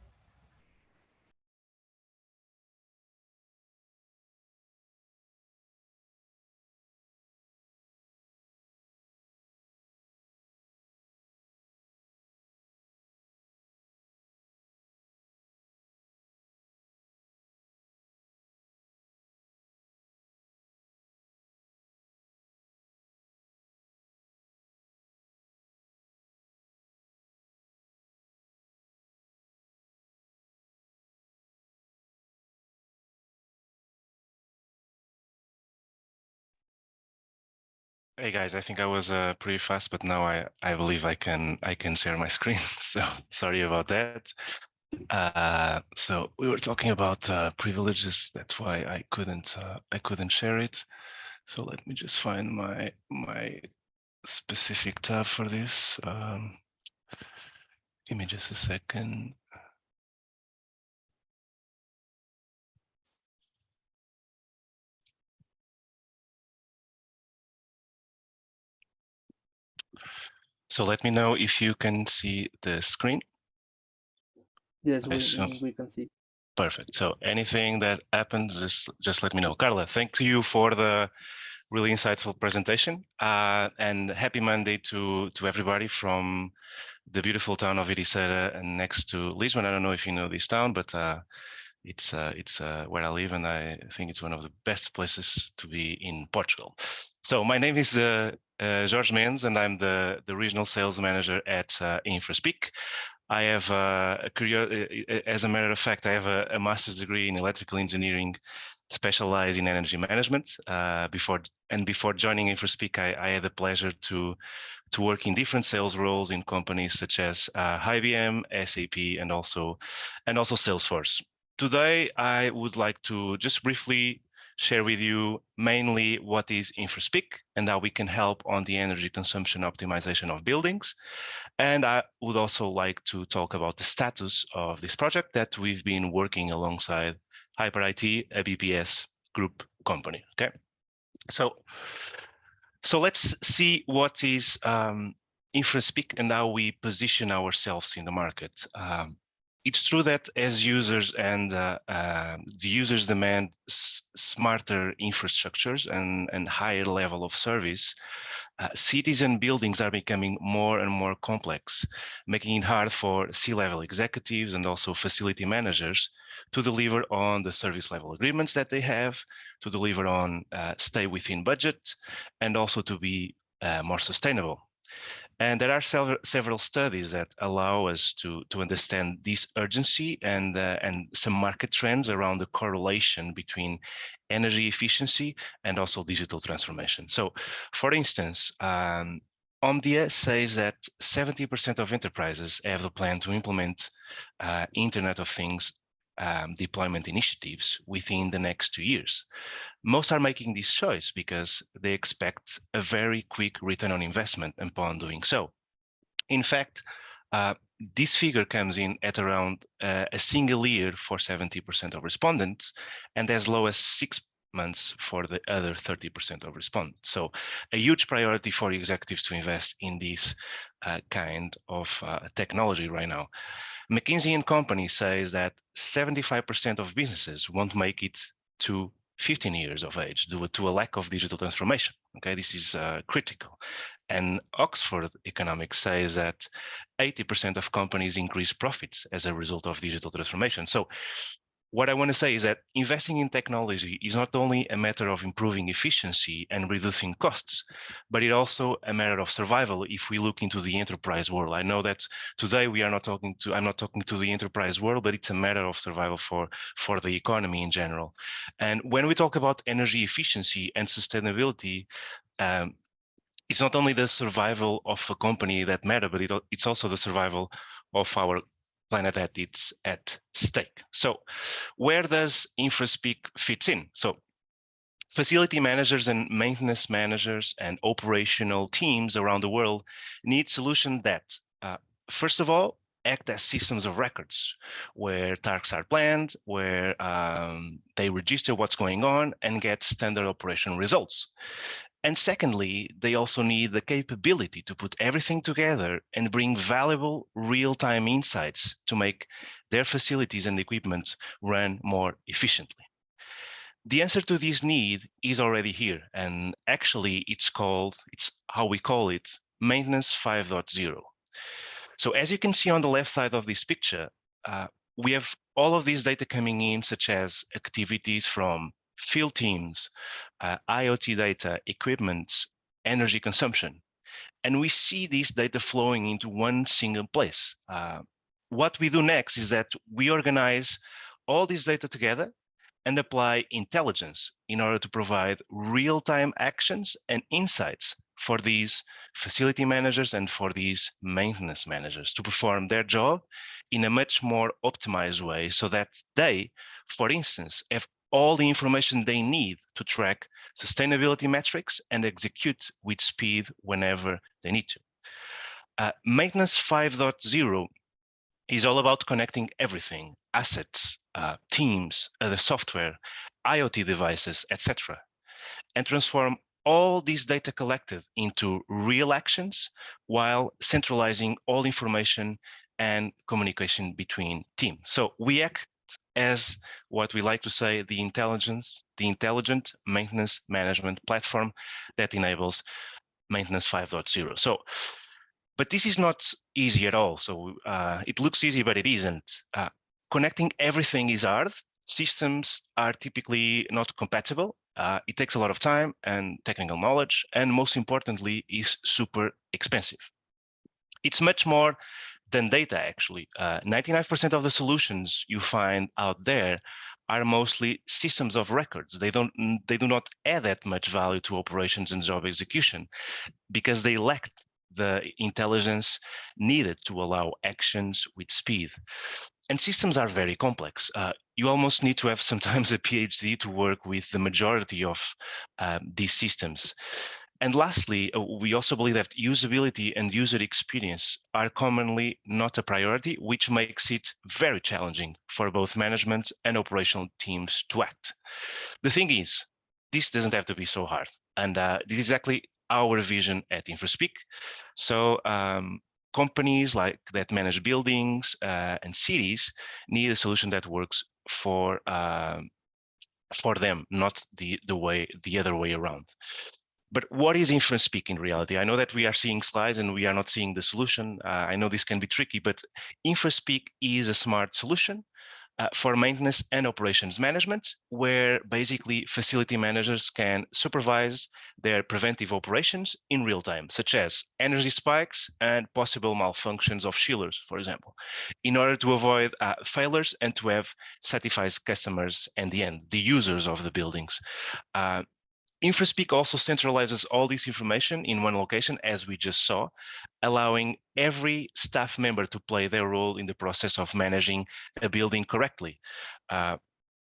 Hey guys, I think I was pretty fast, but now I believe I can share my screen. So sorry about that. So we were talking about privileges. That's why I couldn't share it. So let me just find my specific tab for this. Give me just a second. So let me know if you can see the screen. Yes, we can see. Perfect. So anything that happens, just let me know. Carla, thank you for the really insightful presentation, and happy Monday to everybody from the beautiful town of Ericeira and next to Lisbon. I don't know if you know this town, but it's where I live, and I think it's one of the best places to be in Portugal. So my name is Jorge Mendes, and I'm the regional sales manager at InfraSpeak. I have as a matter of fact, I have a master's degree in electrical engineering, specialized in energy management. Before joining InfraSpeak, I had the pleasure to work in different sales roles in companies such as IBM, SAP, and also Salesforce. Today, I would like to just briefly share with you mainly what is InfraSpeak and how we can help on the energy consumption optimization of buildings. And I would also like to talk about the status of this project that we've been working alongside Hyper IT, a BPS group company. Okay, so let's see what is InfraSpeak and how we position ourselves in the market. It's true that as users and the users demand smarter infrastructures and higher level of service, cities and buildings are becoming more and more complex, making it hard for C-level executives and also facility managers to deliver on the service level agreements that they have, to deliver on stay within budget, and also to be more sustainable. And there are several studies that allow us to understand this urgency and some market trends around the correlation between energy efficiency and also digital transformation. So, for instance, Omdia says that 70% of enterprises have the plan to implement Internet of Things deployment initiatives within the next 2 years. Most are making this choice because they expect a very quick return on investment upon doing so. In fact, this figure comes in at around a single year for 70% of respondents and as low as 6 months for the other 30% of respondents. So a huge priority for executives to invest in this kind of technology right now. McKinsey & Company says that 75% of businesses won't make it to 15 years of age due to a lack of digital transformation. Okay, this is critical. And Oxford Economics says that 80% of companies increase profits as a result of digital transformation. So what I want to say is that investing in technology is not only a matter of improving efficiency and reducing costs, but it's also a matter of survival if we look into the enterprise world. I know that today I'm not talking to the enterprise world, but it's a matter of survival for the economy in general. And when we talk about energy efficiency and sustainability, it's not only the survival of a company that matter, but it's also the survival of our planet that it's at stake. So where does InfraSpeak fits in? So facility managers and maintenance managers and operational teams around the world need solutions that, first of all, act as systems of records where tasks are planned, where they register what's going on and get standard operation results. And secondly, they also need the capability to put everything together and bring valuable real-time insights to make their facilities and equipment run more efficiently. The answer to this need is already here, and actually it's how we call it, maintenance 5.0. So as you can see on the left side of this picture, we have all of these data coming in, such as activities from field teams, IoT data, equipment, energy consumption. And we see this data flowing into one single place. What we do next is that we organize all this data together and apply intelligence in order to provide real-time actions and insights for these facility managers and for these maintenance managers to perform their job in a much more optimized way, so that they, for instance, have all the information they need to track sustainability metrics and execute with speed whenever they need to. Maintenance 5.0 is all about connecting everything, assets, teams, other software, IoT devices, etc., and transform all these data collected into real actions while centralizing all information and communication between teams. So we act as what we like to say, the intelligent maintenance management platform that enables maintenance 5.0. So, but this is not easy at all. So it looks easy, but it isn't. Connecting everything is hard. Systems are typically not compatible. It takes a lot of time and technical knowledge, and most importantly, is super expensive. It's much more than data, actually. 99% of the solutions you find out there are mostly systems of records. They do not add that much value to operations and job execution because they lack the intelligence needed to allow actions with speed. And systems are very complex. You almost need to have sometimes a PhD to work with the majority of these systems. And lastly, we also believe that usability and user experience are commonly not a priority, which makes it very challenging for both management and operational teams to act. The thing is, this doesn't have to be so hard. And this is exactly our vision at InfraSpeak. So companies that manage buildings and cities need a solution that works for them, not the other way around. But what is InfraSpeak in reality? I know that we are seeing slides and we are not seeing the solution. I know this can be tricky, but InfraSpeak is a smart solution for maintenance and operations management, where basically facility managers can supervise their preventive operations in real time, such as energy spikes and possible malfunctions of chillers, for example, in order to avoid failures and to have satisfied customers and the users of the buildings. InfraSpeak also centralizes all this information in one location, as we just saw, allowing every staff member to play their role in the process of managing a building correctly.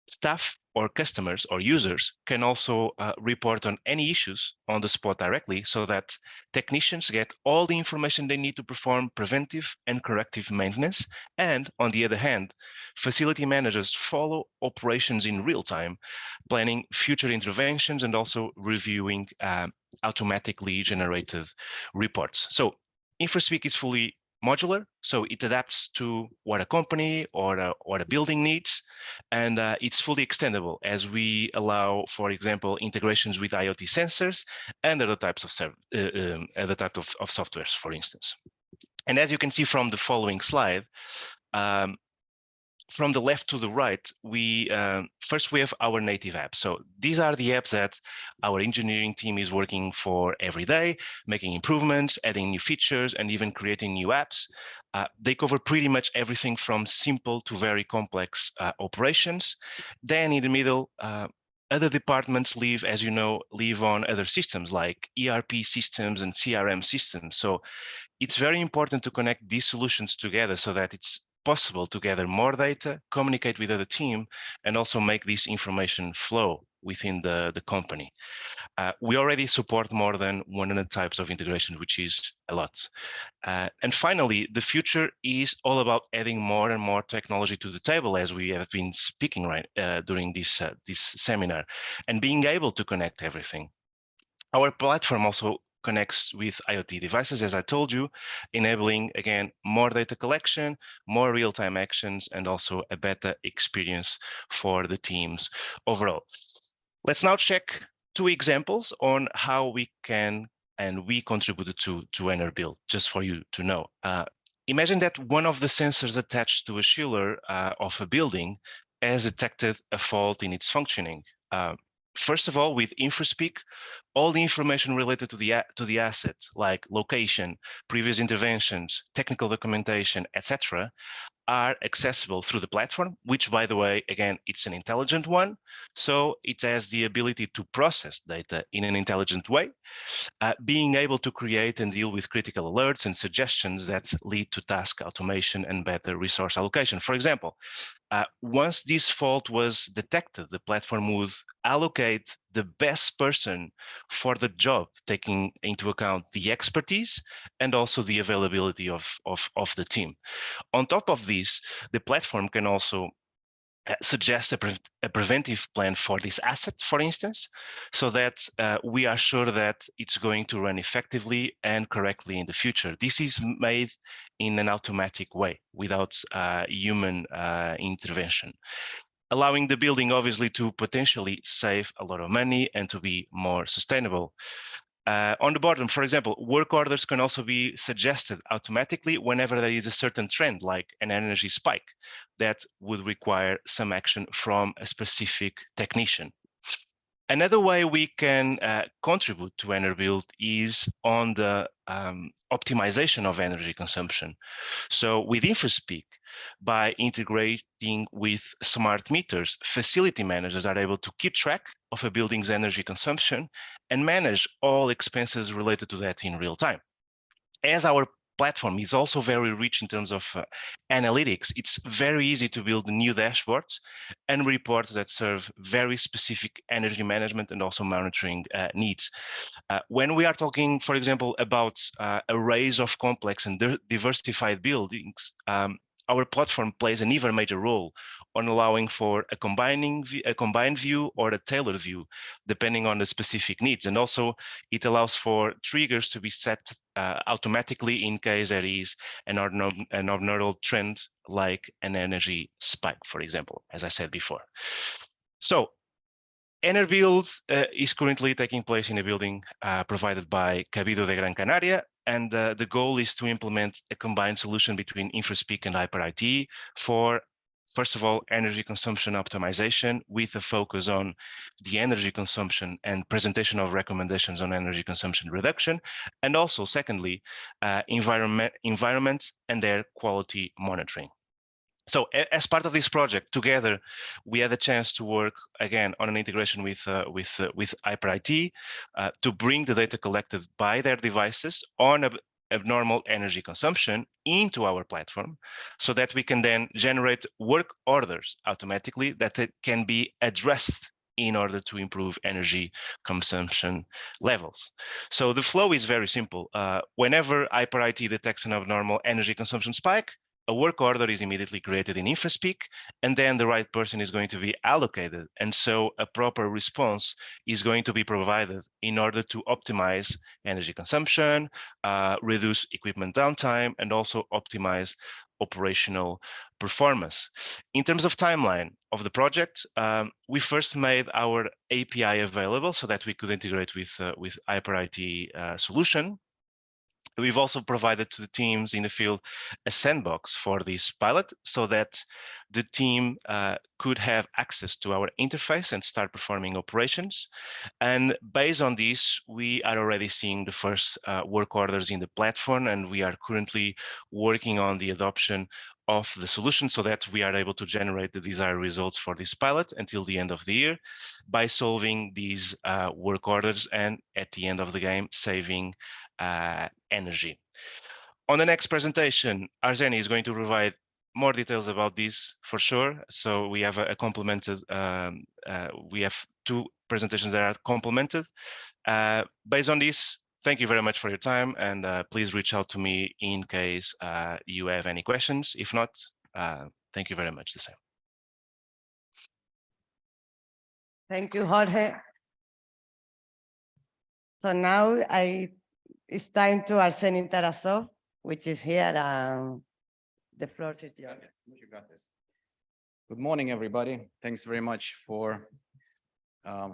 Staff or customers or users can also report on any issues on the spot directly, so that technicians get all the information they need to perform preventive and corrective maintenance. And on the other hand, facility managers follow operations in real time, planning future interventions and also reviewing automatically generated reports. So InfraSpeak is fully modular, so it adapts to what a company or a building needs, and it's fully extendable as we allow, for example, integrations with IoT sensors and other types of softwares, for instance. And as you can see from the following slide, from the left to the right, first we have our native apps. So these are the apps that our engineering team is working for every day, making improvements, adding new features, and even creating new apps. They cover pretty much everything from simple to very complex operations. Then in the middle, other departments live, as you know, live on other systems like ERP systems and CRM systems. So it's very important to connect these solutions together so that it's possible to gather more data, communicate with other team, and also make this information flow within the company. We already support more than 100 types of integration, which is a lot. And finally, the future is all about adding more and more technology to the table, as we have been speaking during this seminar, and being able to connect everything. Our platform also connects with IoT devices, as I told you, enabling, again, more data collection, more real-time actions, and also a better experience for the teams overall. Let's now check 2 examples on how we can and we contributed to Enerbuild, just for you to know. Imagine that one of the sensors attached to a chiller of a building has detected a fault in its functioning. First of all, with InfraSpeak, all the information related to the asset, like location, previous interventions, technical documentation, etc., are accessible through the platform, which, by the way, again, it's an intelligent one. So it has the ability to process data in an intelligent way, being able to create and deal with critical alerts and suggestions that lead to task automation and better resource allocation. For example, once this fault was detected, the platform would allocate the best person for the job, taking into account the expertise and also the availability of the team. On top of this, the platform can also suggest a preventive plan for this asset, for instance, so that we are sure that it's going to run effectively and correctly in the future. This is made in an automatic way without human intervention, allowing the building obviously to potentially save a lot of money and to be more sustainable. On the bottom, for example, work orders can also be suggested automatically whenever there is a certain trend, like an energy spike, that would require some action from a specific technician. Another way we can contribute to Enerbuild is on the optimization of energy consumption. So with InfraSpeak, by integrating with smart meters, facility managers are able to keep track of a building's energy consumption and manage all expenses related to that in real time. As our platform is also very rich in terms of analytics, it's very easy to build new dashboards and reports that serve very specific energy management and also monitoring needs. When we are talking, for example, about arrays of complex and diversified buildings, our platform plays an even major role on allowing for a combined view or a tailored view, depending on the specific needs. And also it allows for triggers to be set automatically in case there is an abnormal trend like an energy spike, for example, as I said before. So Enerbuild is currently taking place in a building provided by Cabildo de Gran Canaria, and the goal is to implement a combined solution between InfraSpeak and HyperIT for, first of all, energy consumption optimization with a focus on the energy consumption and presentation of recommendations on energy consumption reduction, and also, secondly, environment and air quality monitoring. So as part of this project, together, we had a chance to work again on an integration with HyperIT to bring the data collected by their devices on abnormal energy consumption into our platform, so that we can then generate work orders automatically that can be addressed in order to improve energy consumption levels. So the flow is very simple. Whenever HyperIT detects an abnormal energy consumption spike, a work order is immediately created in InfraSpeak, and then the right person is going to be allocated. And so a proper response is going to be provided in order to optimize energy consumption, reduce equipment downtime, and also optimize operational performance. In terms of timeline of the project, we first made our API available so that we could integrate with HyperIT solution. We've also provided to the teams in the field a sandbox for this pilot so that the team could have access to our interface and start performing operations. And based on this, we are already seeing the first work orders in the platform, and we are currently working on the adoption of the solution so that we are able to generate the desired results for this pilot until the end of the year by solving these work orders and at the end of the game, saving energy. On the next presentation, Arzeni is going to provide more details about this for sure. So we have a complemented, we have 2 presentations that are complemented. Based on this, thank you very much for your time, and please reach out to me in case you have any questions. If not, thank you very much the same. Thank you, Jorge. So now it's time to Arsenio Tarasov, which is here. The floor is yours. You got this. Good morning, everybody. Thanks very much for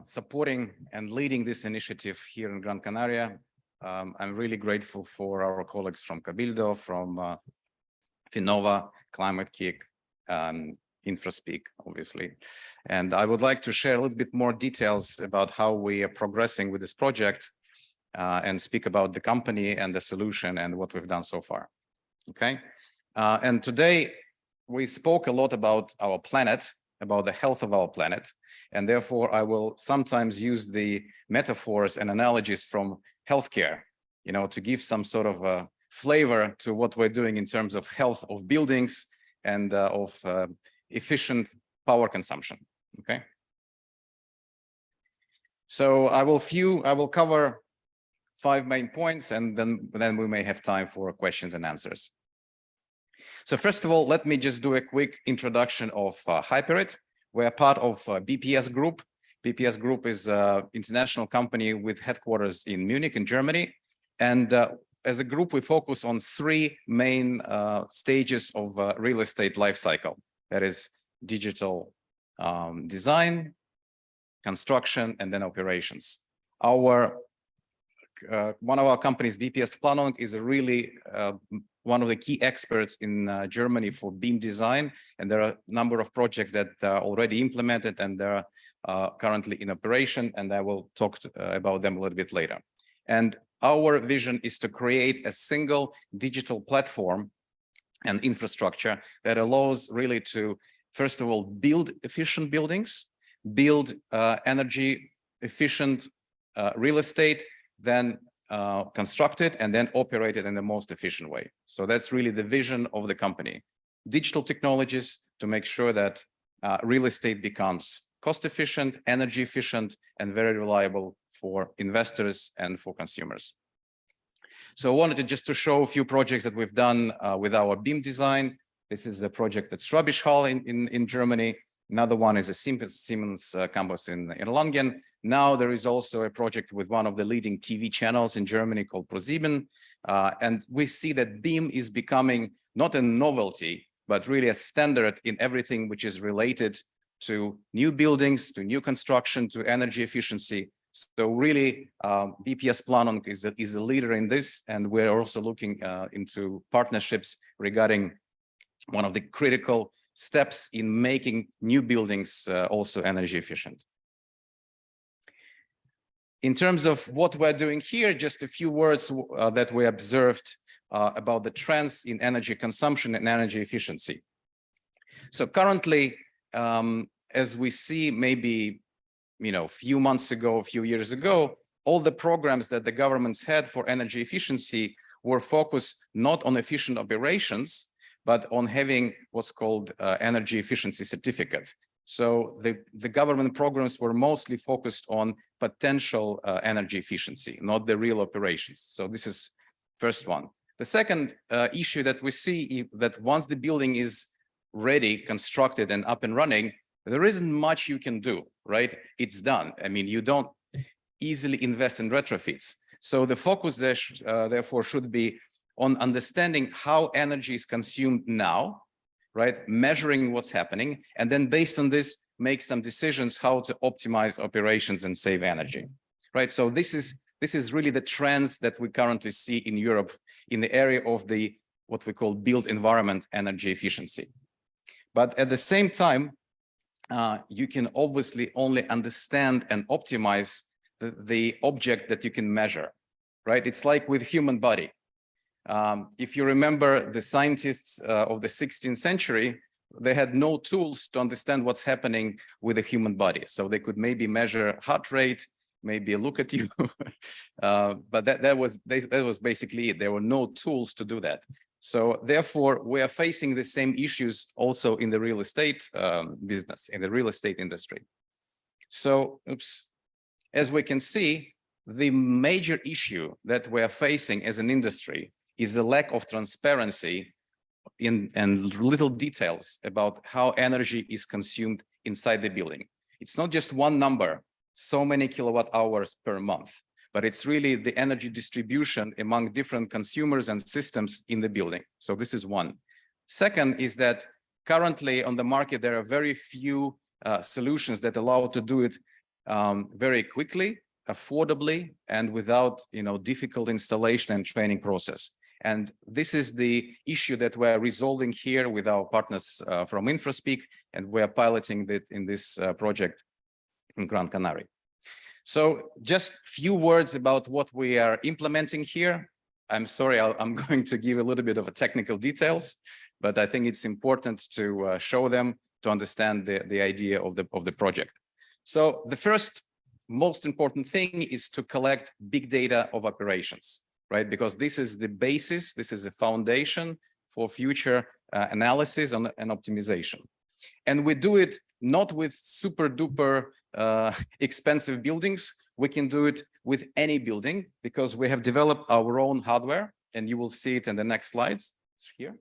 supporting and leading this initiative here in Gran Canaria. I'm really grateful for our colleagues from Cabildo, from Finnova, Climate Kick, InfraSpeak, obviously. And I would like to share a little bit more details about how we are progressing with this project and speak about the company and the solution and what we've done so far. Okay. And today we spoke a lot about our planet, about the health of our planet. And therefore I will sometimes use the metaphors and analogies from healthcare, you know, to give some sort of a flavor to what we're doing in terms of health of buildings and of efficient power consumption. Okay. So I will cover 5 main points, and then we may have time for questions and answers. So first of all, let me just do a quick introduction of Hyperit. We're part of BPS Group. BPS Group is an international company with headquarters in Munich in Germany. And as a group, we focus on 3 main stages of real estate life cycle. That is digital design, construction, and then operations. One of our companies, BPS Planung, is a really one of the key experts in Germany for BIM design, and there are a number of projects that are already implemented and they're currently in operation, and I will talk about them a little bit later. And our vision is to create a single digital platform and infrastructure that allows really to, first of all, build efficient buildings, build energy efficient real estate, then construct it and then operate it in the most efficient way. So that's really the vision of the company. Digital technologies to make sure that real estate becomes cost efficient, energy efficient, and very reliable for investors and for consumers. So I wanted just to show a few projects that we've done with our BIM design. This is a project at Schwabisch Hall in Germany. Another one is a Siemens campus in Erlangen. Now there is also a project with one of the leading TV channels in Germany called ProSieben. And we see that BIM is becoming not a novelty, but really a standard in everything which is related to new buildings, to new construction, to energy efficiency. So really, BPS Planung is a leader in this, and we're also looking into partnerships regarding one of the critical steps in making new buildings also energy efficient. In terms of what we're doing here, just a few words that we observed about the trends in energy consumption and energy efficiency. So currently, as we see maybe, a few months ago, a few years ago, all the programs that the governments had for energy efficiency were focused not on efficient operations, but on having what's called energy efficiency certificates. So the government programs were mostly focused on potential energy efficiency, not the real operations. So this is first one. The second issue that we see is that once the building is ready, constructed, and up and running, there isn't much you can do, right? It's done. I mean, you don't easily invest in retrofits. So the focus there, therefore, should be on understanding how energy is consumed now, right? Measuring what's happening, and then based on this, make some decisions how to optimize operations and save energy, right? So this is really the trends that we currently see in Europe in the area of the what we call built environment energy efficiency. But at the same time, you can obviously only understand and optimize the object that you can measure, right? It's like with human body. If you remember the scientists of the 16th century, they had no tools to understand what's happening with the human body. So they could maybe measure heart rate, maybe look at you, but that was basically it. There were no tools to do that. So therefore, we are facing the same issues also in the real estate business, in the real estate industry. So, as we can see, the major issue that we are facing as an industry is a lack of transparency and little details about how energy is consumed inside the building. It's not just one number, so many kilowatt hours per month, but it's really the energy distribution among different consumers and systems in the building. So this is one. Second is that currently on the market, there are very few solutions that allow to do it very quickly, affordably, and without difficult installation and training process. And this is the issue that we're resolving here with our partners from InfraSpeak, and we're piloting it in this project in Gran Canaria. So just few words about what we are implementing here. I'm sorry, I'm going to give a little bit of a technical details, but I think it's important to show them to understand the idea of the project. So the first most important thing is to collect big data of operations, right? Because this is the basis, this is a foundation for future analysis and optimization. And we do it not with super duper expensive buildings. We can do it with any building because we have developed our own hardware, and you will see it in the next slides. It's here.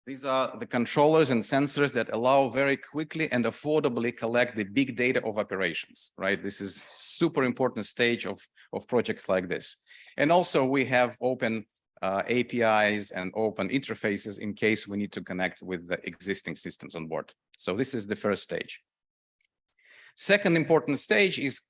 These are the controllers and sensors that allow very quickly and affordably collect the big data of operations, right? This is super important stage of projects like this. And also we have open APIs and open interfaces in case we need to connect with the existing systems on board. So this is the first stage. Second important stage is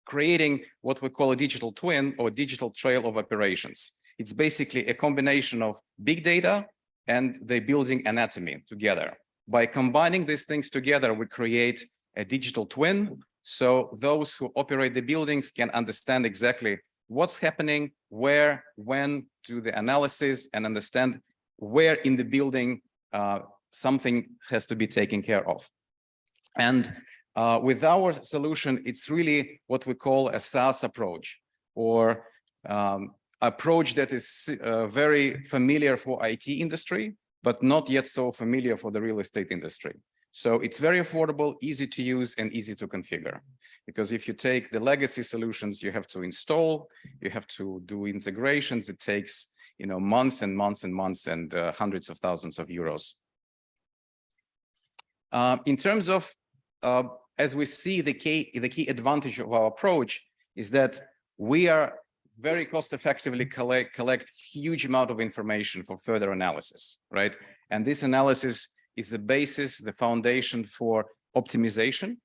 creating what we call a digital twin or digital trail of operations. It's basically a combination of big data and the building anatomy together. By combining these things together, we create a digital twin. So those who operate the buildings can understand exactly what's happening, where, when, do the analysis, and understand where in the building something has to be taken care of. And with our solution, it's really what we call a SaaS approach, or approach that is very familiar for IT industry, but not yet so familiar for the real estate industry. So it's very affordable, easy to use, and easy to configure. Because if you take the legacy solutions, you have to install, you have to do integrations. It takes months and months and months and hundreds of thousands of euros. In terms of, as we see, the key advantage of our approach is that we are very cost effectively collect huge amount of information for further analysis, right? And this analysis is the basis, the foundation for optimization.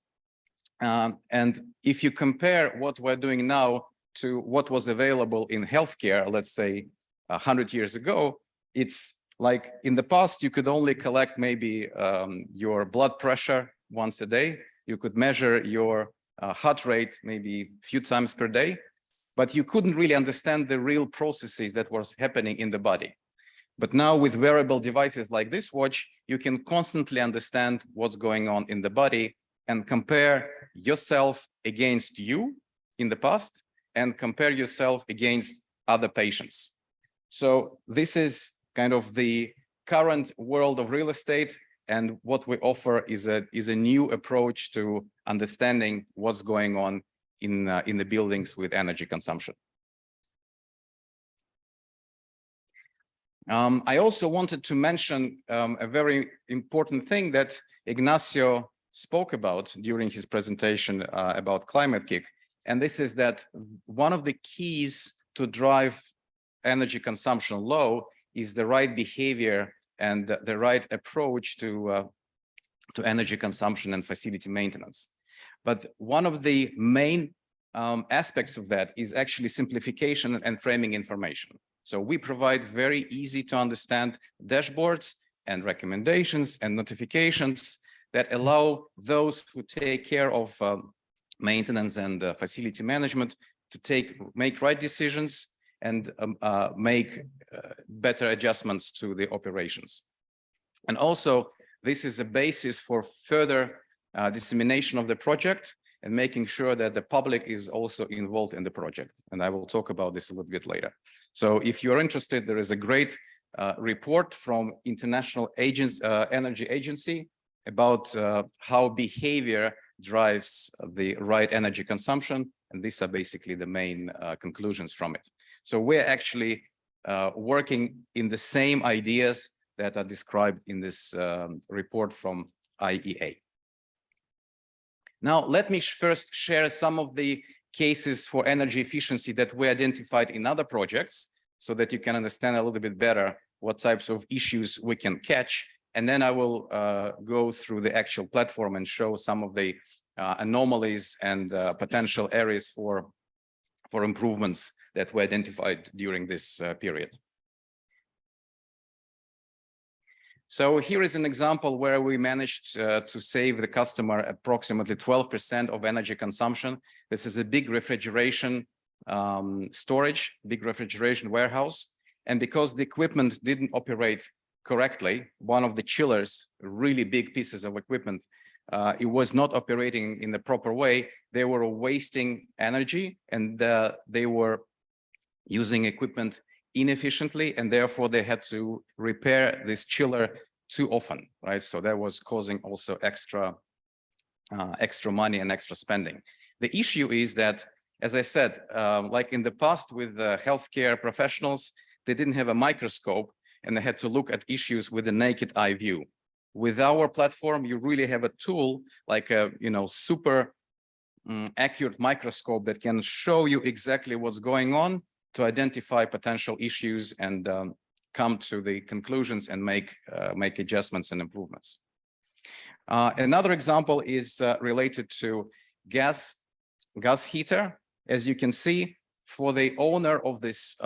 And if you compare what we're doing now to what was available in healthcare, let's say 100 years ago, it's like in the past, you could only collect maybe your blood pressure once a day. You could measure your heart rate maybe a few times per day, but you couldn't really understand the real processes that was happening in the body. But now with wearable devices like this watch, you can constantly understand what's going on in the body and compare yourself against you in the past and compare yourself against other patients. So this is kind of the current world of real estate. And what we offer is a new approach to understanding what's going on in the buildings with energy consumption. I also wanted to mention a very important thing that Ignacio spoke about during his presentation about climate kick. And this is that one of the keys to drive energy consumption low is the right behavior and the right approach to energy consumption and facility maintenance. But one of the main aspects of that is actually simplification and framing information. So we provide very easy to understand dashboards and recommendations and notifications that allow those who take care of maintenance and facility management to make right decisions and make better adjustments to the operations. And also, this is a basis for further dissemination of the project and making sure that the public is also involved in the project. And I will talk about this a little bit later. So if you're interested, there is a great report from International Energy Agency about how behavior drives the right energy consumption. And these are basically the main conclusions from it. So we're actually working in the same ideas that are described in this report from IEA. Now, let me first share some of the cases for energy efficiency that we identified in other projects so that you can understand a little bit better what types of issues we can catch. And then I will go through the actual platform and show some of the anomalies and potential areas for improvements that were identified during this period. So here is an example where we managed to save the customer approximately 12% of energy consumption. This is a big refrigeration storage, big refrigeration warehouse. And because the equipment didn't operate correctly, one of the chillers, really big pieces of equipment, it was not operating in the proper way. They were wasting energy and they were using equipment inefficiently, and therefore they had to repair this chiller too often, right? So that was causing also extra money and extra spending. The issue is that, as I said, like in the past with healthcare professionals, they didn't have a microscope and they had to look at issues with a naked eye view. With our platform, you really have a tool like a super accurate microscope that can show you exactly what's going on to identify potential issues and come to the conclusions and make adjustments and improvements. Another example is related to gas heater. As you can see, for the owner of this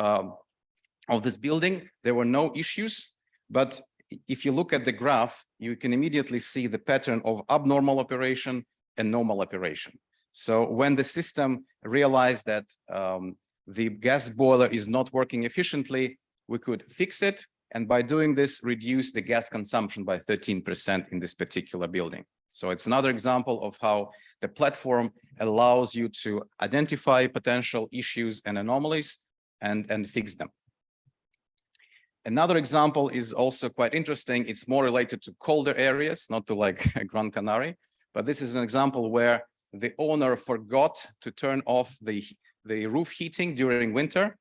building, there were no issues. But if you look at the graph, you can immediately see the pattern of abnormal operation and normal operation. So when the system realized that the gas boiler is not working efficiently, we could fix it. And by doing this, reduce the gas consumption by 13% in this particular building. So it's another example of how the platform allows you to identify potential issues and anomalies and fix them. Another example is also quite interesting. It's more related to colder areas, not to like Gran Canaria, but this is an example where the owner forgot to turn off the roof heating during winter.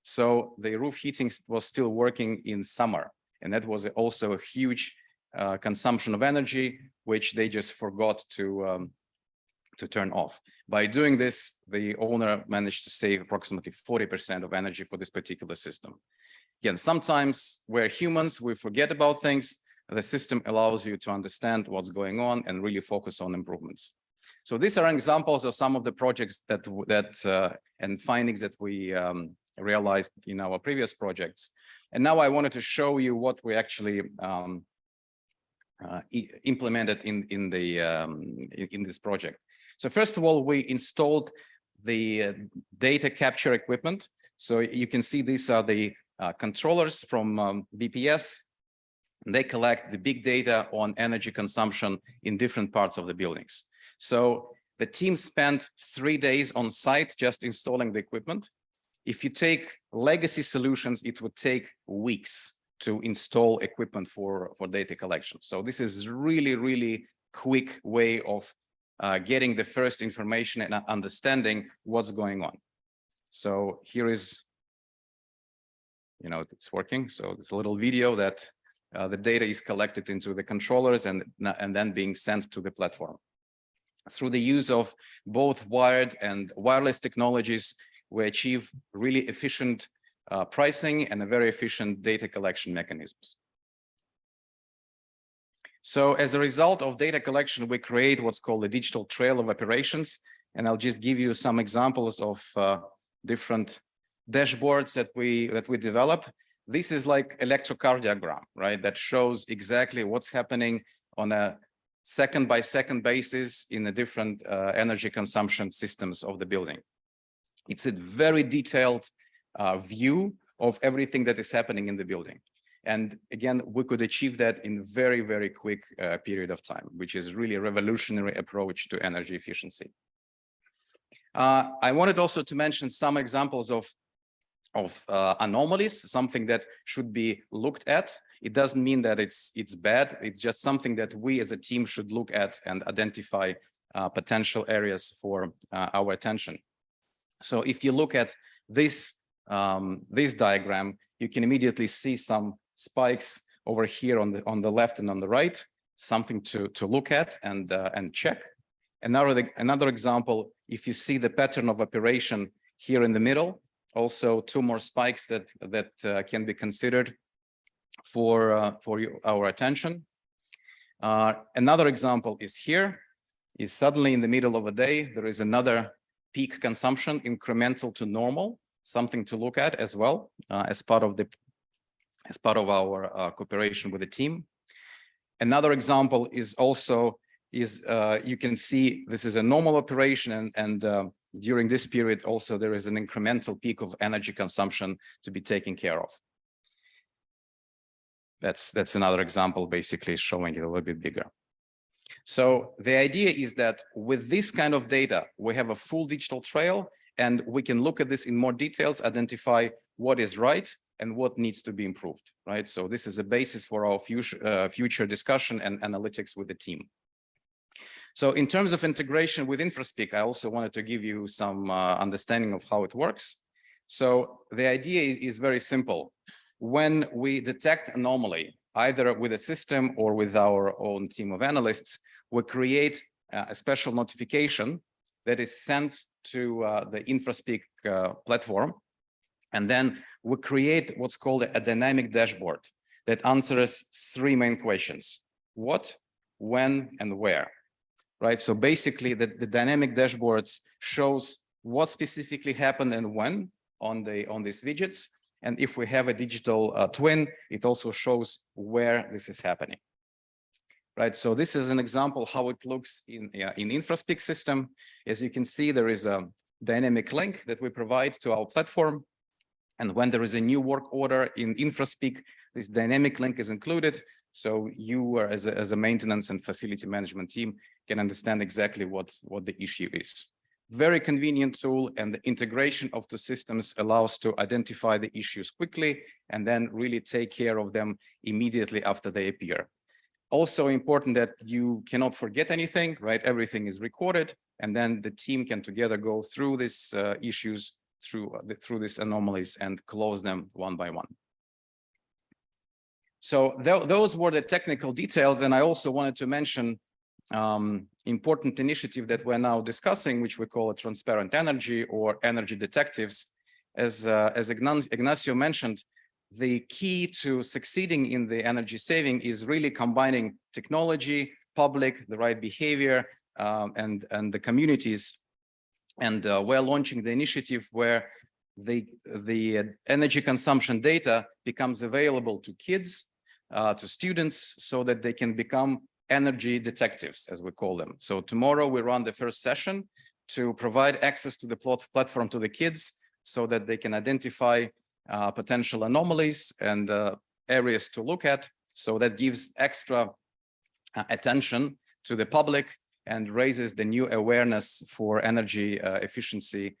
So the roof heating was still working in summer. And that was also a huge consumption of energy, which they just forgot to turn off. By doing this, the owner managed to save approximately 40% of energy for this particular system. Again, sometimes we're humans, we forget about things. The system allows you to understand what's going on and really focus on improvements. So these are examples of some of the projects and findings that we realized in our previous projects. And now I wanted to show you what we actually implemented in this project. So first of all, we installed the data capture equipment. So you can see these are the controllers from BPS. They collect the big data on energy consumption in different parts of the buildings. So the team spent 3 days on site just installing the equipment. If you take legacy solutions, it would take weeks to install equipment for data collection. So this is really, really quick way of getting the first information and understanding what's going on. So here is, it's working. So it's a little video that the data is collected into the controllers and then being sent to the platform. Through the use of both wired and wireless technologies, we achieve really efficient pricing and a very efficient data collection mechanisms. So as a result of data collection, we create what's called a digital trail of operations. And I'll just give you some examples of different dashboards that we develop. This is like electrocardiogram, right? That shows exactly what's happening on a second-by-second basis in the different energy consumption systems of the building. It's a very detailed view of everything that is happening in the building. And again, we could achieve that in very, very quick period of time, which is really a revolutionary approach to energy efficiency. I wanted also to mention some examples of anomalies, something that should be looked at. It doesn't mean that it's bad. It's just something that we as a team should look at and identify potential areas for our attention. So if you look at this diagram, you can immediately see some spikes over here on the left and on the right, something to look at and check. Another example, if you see the pattern of operation here in the middle, also two more spikes that can be considered for our attention. Another example is here, is suddenly in the middle of a day, there is another peak consumption incremental to normal, something to look at as well as part of our cooperation with the team. Another example is also you can see this is a normal operation and during this period also there is an incremental peak of energy consumption to be taken care of. That's another example, basically showing it a little bit bigger. So the idea is that with this kind of data, we have a full digital trail and we can look at this in more details, identify what is right and what needs to be improved, right? So this is a basis for our future discussion and analytics with the team. So in terms of integration with InfraSpeak, I also wanted to give you some understanding of how it works. So the idea is very simple. When we detect anomaly, either with a system or with our own team of analysts, we create a special notification that is sent to the InfraSpeak platform. And then we create what's called a dynamic dashboard that answers three main questions: what, when, and where. Right. So basically the dynamic dashboards shows what specifically happened and when on these widgets. And if we have a digital twin, it also shows where this is happening. Right. So this is an example how it looks in InfraSpeak system. As you can see, there is a dynamic link that we provide to our platform. And when there is a new work order in InfraSpeak, this dynamic link is included. So you as a maintenance and facility management team can understand exactly what the issue is. Very convenient tool, and the integration of the systems allows to identify the issues quickly and then really take care of them immediately after they appear. Also important that you cannot forget anything, right? Everything is recorded, and then the team can together go through these issues, through these anomalies and close them one by one. So those were the technical details, and I also wanted to mention important initiative that we're now discussing, which we call transparent energy or energy detectives. As Ignacio mentioned, the key to succeeding in the energy saving is really combining technology, public, the right behavior, and the communities. And we're launching the initiative where the energy consumption data becomes available to kids, to students, so that they can become energy detectives, as we call them. So tomorrow we run the first session to provide access to the platform to the kids so that they can identify potential anomalies and areas to look at. So that gives extra attention to the public and raises the new awareness for energy efficiency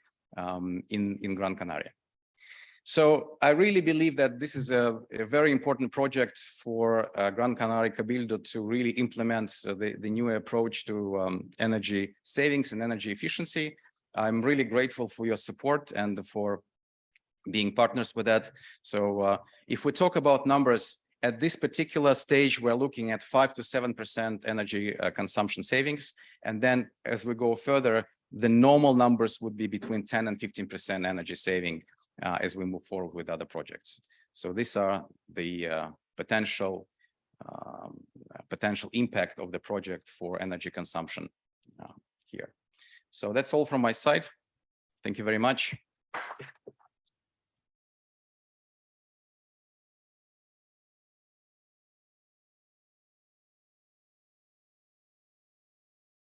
in Gran Canaria. So I really believe that this is a very important project for Gran Canaria Cabildo to really implement the new approach to energy savings and energy efficiency. I'm really grateful for your support and for being partners with that. So if we talk about numbers, at this particular stage, we're looking at 5 to 7% energy consumption savings. And then as we go further, the normal numbers would be between 10 and 15% energy saving as we move forward with other projects. So these are the potential impact of the project for energy consumption here. So that's all from my side. Thank you very much.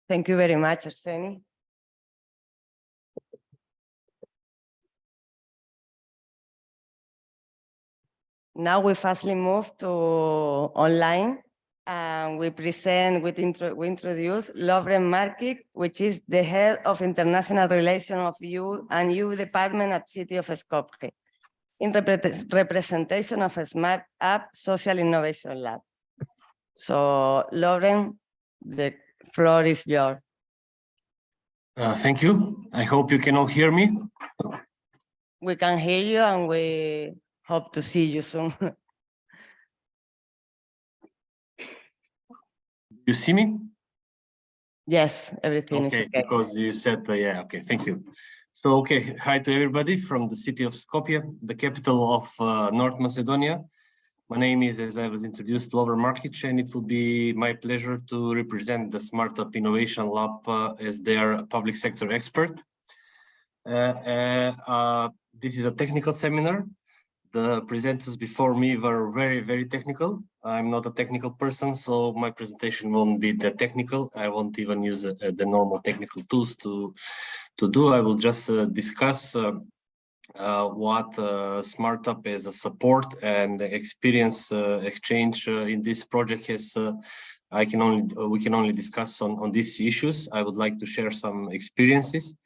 Thank you very much, Arseni. Now we fastly move to online And we introduce Lovren Markic, which is the head of international relations of EU department at City of Skopje, in representation of a Smart App Social Innovation Lab. So, Lovren, the floor is yours. Thank you. I hope you can all hear me. We can hear you and we hope to see you soon. You see me? Yes, everything is okay. Because you said, yeah, okay, thank you. So, okay, hi to everybody from the city of Skopje, the capital of North Macedonia. My name is, as I was introduced, Lovren Markic, and it will be my pleasure to represent the Startup Innovation Lab as their public sector expert. This is a technical seminar. The presenters before me were very, very technical. I'm not a technical person, so my presentation won't be that technical. I won't even use the normal technical tools to do. I will just discuss what SmartUp as a support and experience exchange in this project has. We can only discuss on these issues. I would like to share some experiences.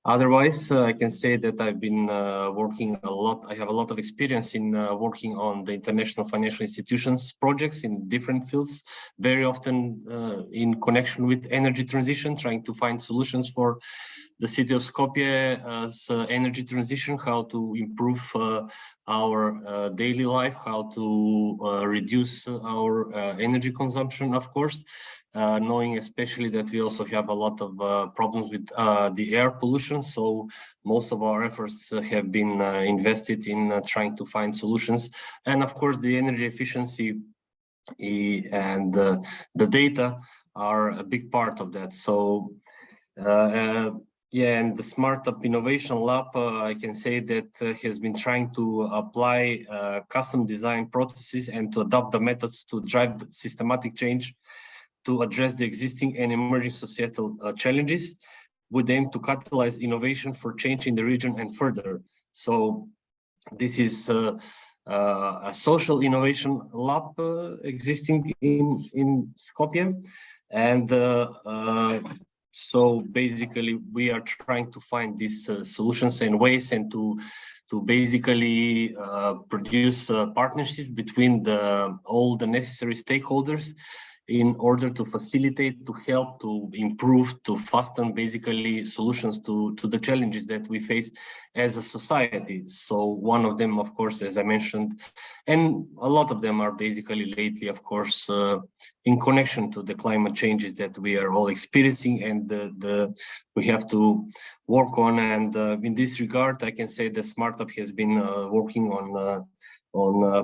Otherwise, I can say that I've been working a lot. I have a lot of experience in working on the international financial institutions projects in different fields, very often in connection with energy transition, trying to find solutions for the city of Skopje's energy transition, how to improve our daily life, how to reduce our energy consumption, of course. Knowing especially that we also have a lot of problems with the air pollution. So most of our efforts have been invested in trying to find solutions. And of course, the energy efficiency and the data are a big part of that. So yeah, and the Startup Innovation Lab, I can say that has been trying to apply custom design processes and to adopt the methods to drive systematic change to address the existing and emerging societal challenges with aim to catalyze innovation for change in the region and further. So this is a social innovation lab existing in Skopje. And so basically we are trying to find these solutions and ways and to basically produce partnerships between all the necessary stakeholders in order to facilitate, to help, to improve, to fasten basically solutions to the challenges that we face as a society. So one of them, of course, as I mentioned, and a lot of them are basically lately, of course, in connection to the climate changes that we are all experiencing and we have to work on. And in this regard, I can say that SmartUp has been working on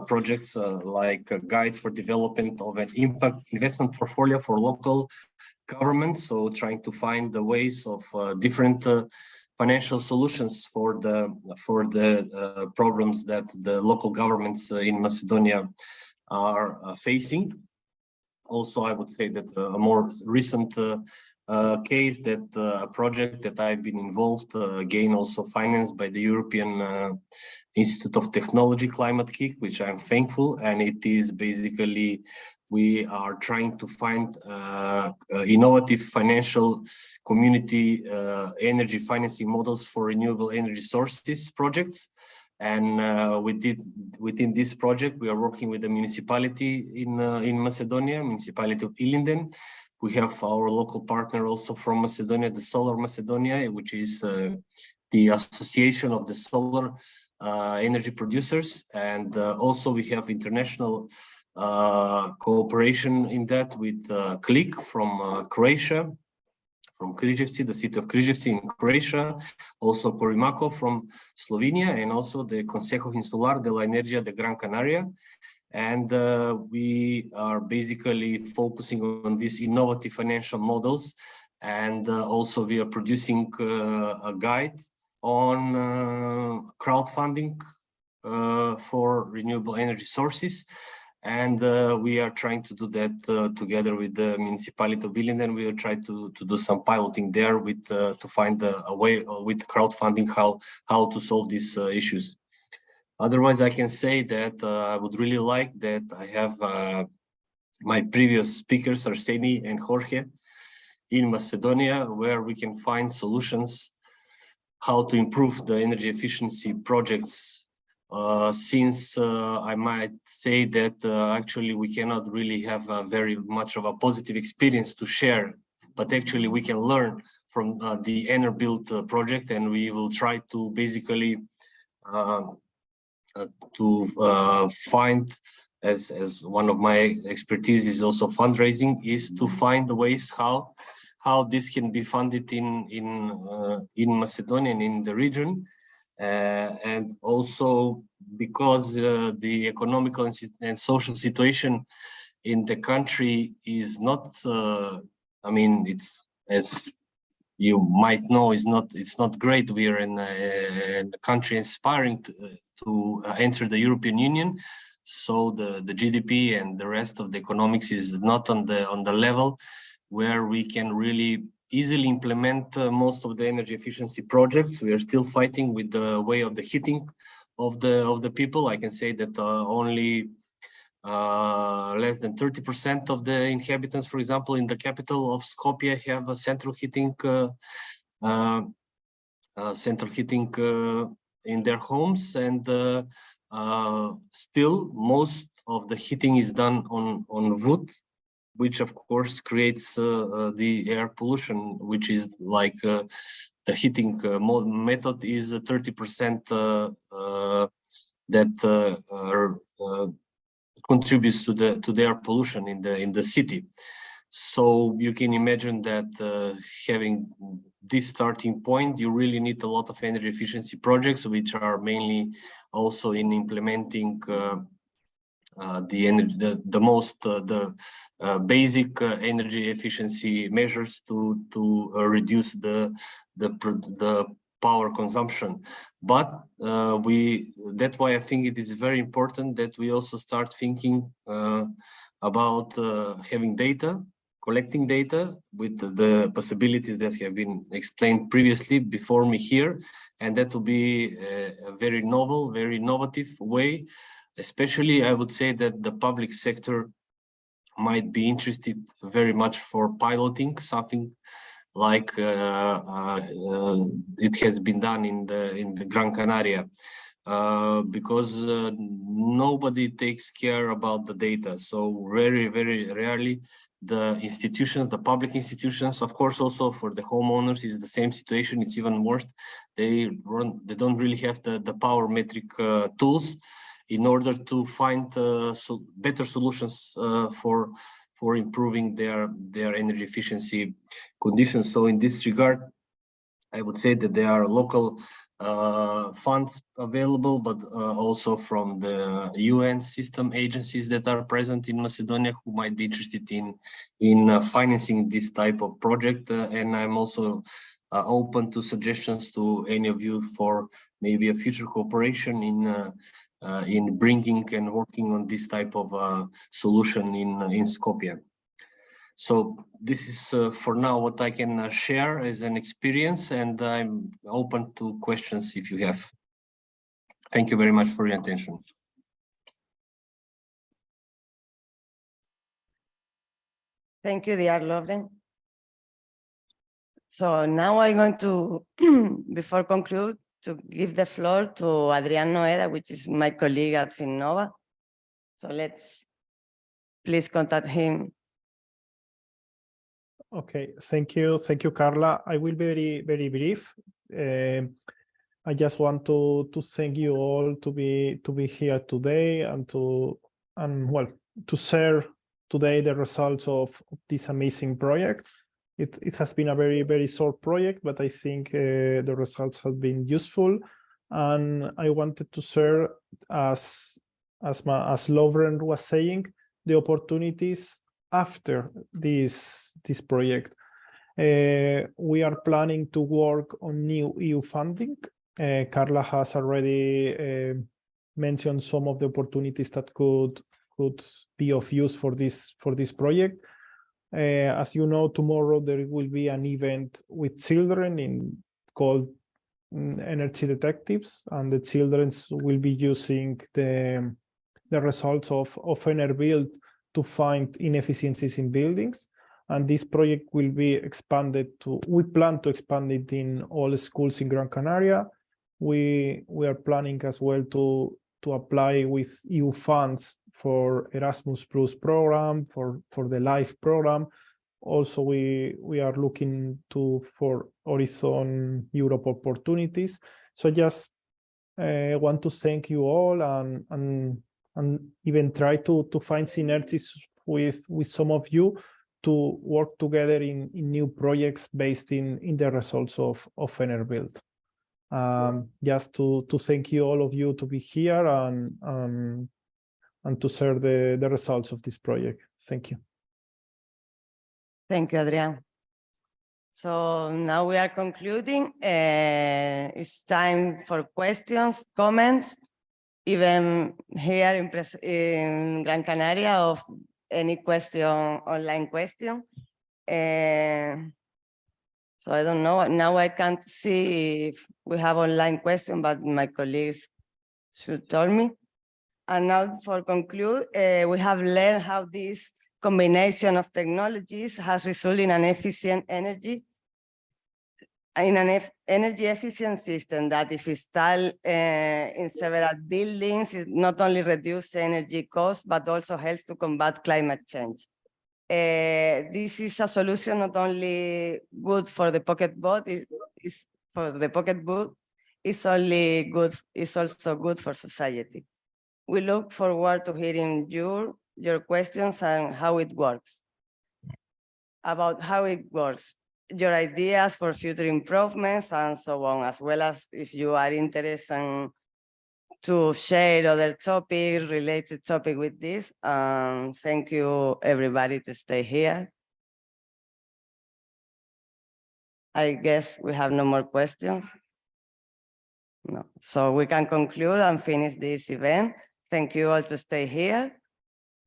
projects like a guide for development of an impact investment portfolio for local government. So trying to find the ways of different financial solutions for the problems that the local governments in Macedonia are facing. Also, I would say that a more recent case that a project that I've been involved, again, also financed by the European Institute of Technology Climate Kick, which I'm thankful. And it is basically, we are trying to find innovative financial community energy financing models for renewable energy sources projects. And within this project, we are working with the municipality in Macedonia, municipality of Ilinden. We have our local partner also from Macedonia, the Solar Macedonia, which is the association of the solar energy producers. And also we have international cooperation in that with CLIC from Croatia, from Križevci, the city of Križevci in Croatia, also Korimakov from Slovenia, and also the Consejo Insular de la Energía de Gran Canaria. And we are basically focusing on these innovative financial models. And also we are producing a guide on crowdfunding for renewable energy sources. And we are trying to do that together with the municipality of Ilinden. We will try to do some piloting there with to find a way with crowdfunding how to solve these issues. Otherwise, I can say that I would really like that I have my previous speakers, Arseni and Jorge, in Macedonia, where we can find solutions how to improve the energy efficiency projects. Since I might say that actually we cannot really have a very much of a positive experience to share, but actually we can learn from the Enerbuild project, and we will try to basically find, as one of my expertise is also fundraising, is to find the ways how this can be funded in Macedonia and in the region. And also because the economical and social situation in the country is not, I mean, it's, as you might know, it's not great. We are in a country aspiring to enter the European Union. So the GDP and the rest of the economics is not on the level where we can really easily implement most of the energy efficiency projects. We are still fighting with the way of the heating of the people. I can say that only less than 30% of the inhabitants, for example, in the capital of Skopje, have a central heating in their homes, and still most of the heating is done on wood, which of course creates the air pollution, which is like the heating method is 30% that contributes to the air pollution in the city. So you can imagine that having this starting point, you really need a lot of energy efficiency projects, which are mainly also in implementing the basic energy efficiency measures to reduce the power consumption. But that's why I think it is very important that we also start thinking about having data, collecting data with the possibilities that have been explained previously before me here, and that will be a very novel, very innovative way. Especially, I would say that the public sector might be interested very much for piloting something like it has been done in the Gran Canaria, because nobody takes care about the data. So very, very rarely the institutions, the public institutions, of course, also for the homeowners is the same situation. It's even worse. They don't really have the power metric tools in order to find better solutions for improving their energy efficiency conditions. So in this regard, I would say that there are local funds available, but also from the UN system agencies that are present in Macedonia who might be interested in financing this type of project. And I'm also open to suggestions to any of you for maybe a future cooperation in bringing and working on this type of solution in Skopje. So this is for now what I can share as an experience, and I'm open to questions if you have. Thank you very much for your attention. Thank you, dear Lauren. So now I'm going to, before conclude, to give the floor to Adrian Noeda, which is my colleague at Finnova. So let's please contact him. Okay, thank you, Carla. I will be very brief. I just want to thank you all to be here today and to share today the results of this amazing project. It has been a very short project, but I think the results have been useful, and I wanted to share, as Lauren was saying, the opportunities after this project. We are planning to work on new EU funding. Carla has already mentioned some of the opportunities that could be of use for this project. As you know, tomorrow there will be an event with children called Energy Detectives, and the children will be using the results of Enerbuild to find inefficiencies in buildings. And this project will be expanded to, we plan to expand it in all schools in Gran Canaria. We are planning as well to apply with EU funds for Erasmus Plus program, for the LIFE program. Also, we are looking for Horizon Europe opportunities. So just want to thank you all and even try to find synergies with some of you to work together in new projects based in the results of Enerbuild. Just to thank you, all of you, to be here and to share the results of this project. Thank you. Thank you, Adrian. So now we are concluding. It's time for questions, comments, even here in Gran Canaria, of any question, online question. So I don't know, now I can't see if we have online question, but my colleagues should tell me. And now for conclude, we have learned how this combination of technologies has resulted in an efficient energy efficient system that, if installed in several buildings, it not only reduces energy costs, but also helps to combat climate change. This is a solution not only good for the pocketbook, it's also good for society. We look forward to hearing your questions and how it works. About how it works, your ideas for future improvements and so on, as well as if you are interested to share other related topic with this. Thank you everybody to stay here. I guess we have no more questions. No, so we can conclude and finish this event. Thank you all to stay here.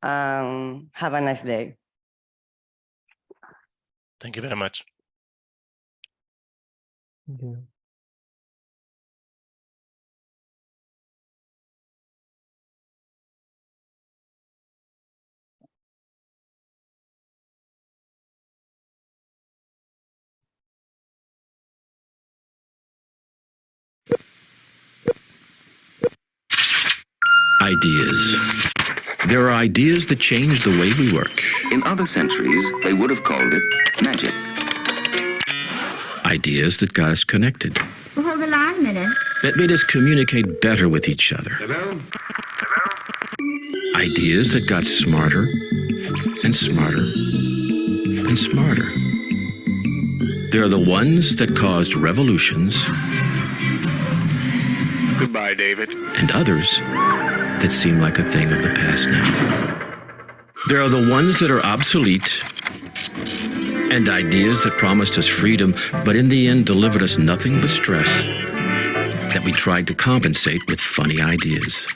Have a nice day. Thank you very much. Thank you. Ideas. There are ideas that change the way we work. In other centuries, they would have called it magic. Ideas that got us connected. Hold the line a minute. That made us communicate better with each other. Hello? Ideas that got smarter and smarter and smarter. They're the ones that caused revolutions. Goodbye, David. And others that seem like a thing of the past now. There are the ones that are obsolete and ideas that promised us freedom, but in the end delivered us nothing but stress, that we tried to compensate with funny ideas.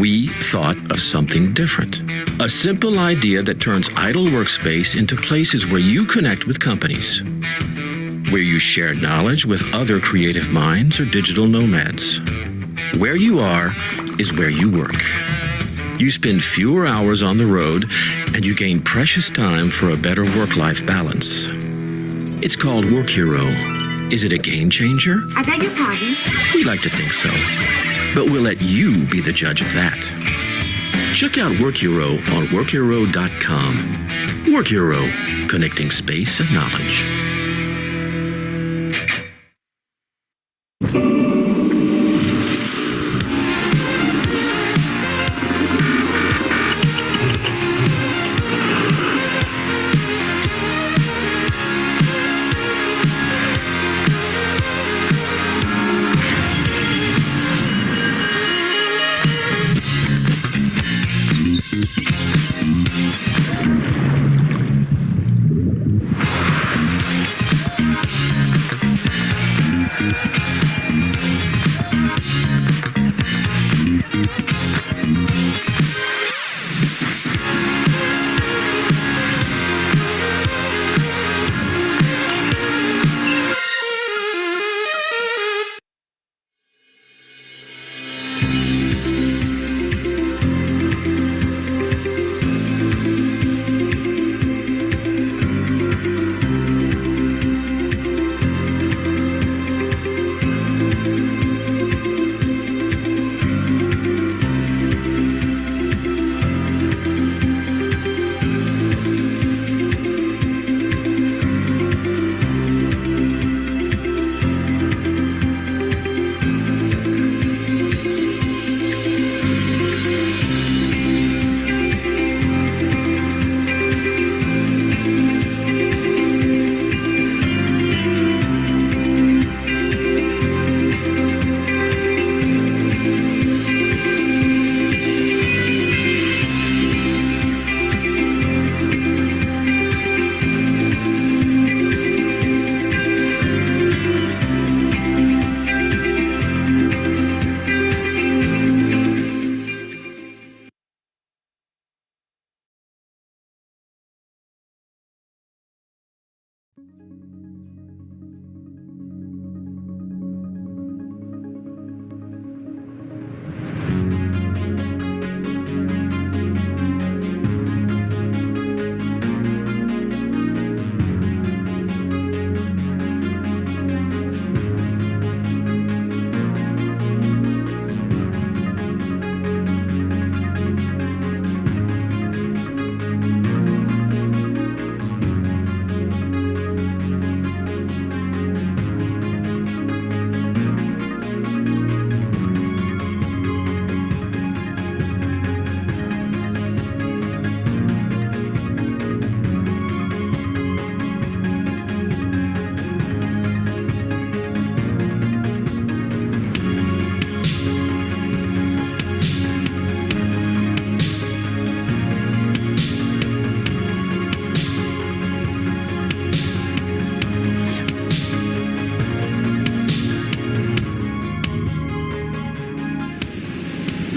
We thought of something different. A simple idea that turns idle workspace into places where you connect with companies, where you share knowledge with other creative minds or digital nomads. Where you are is where you work. You spend fewer hours on the road and you gain precious time for a better work-life balance. It's called Work Hero. Is it a game changer? I beg your pardon? We like to think so, but we'll let you be the judge of that. Check out Work Hero on workhero.com. Work Hero, connecting space and knowledge.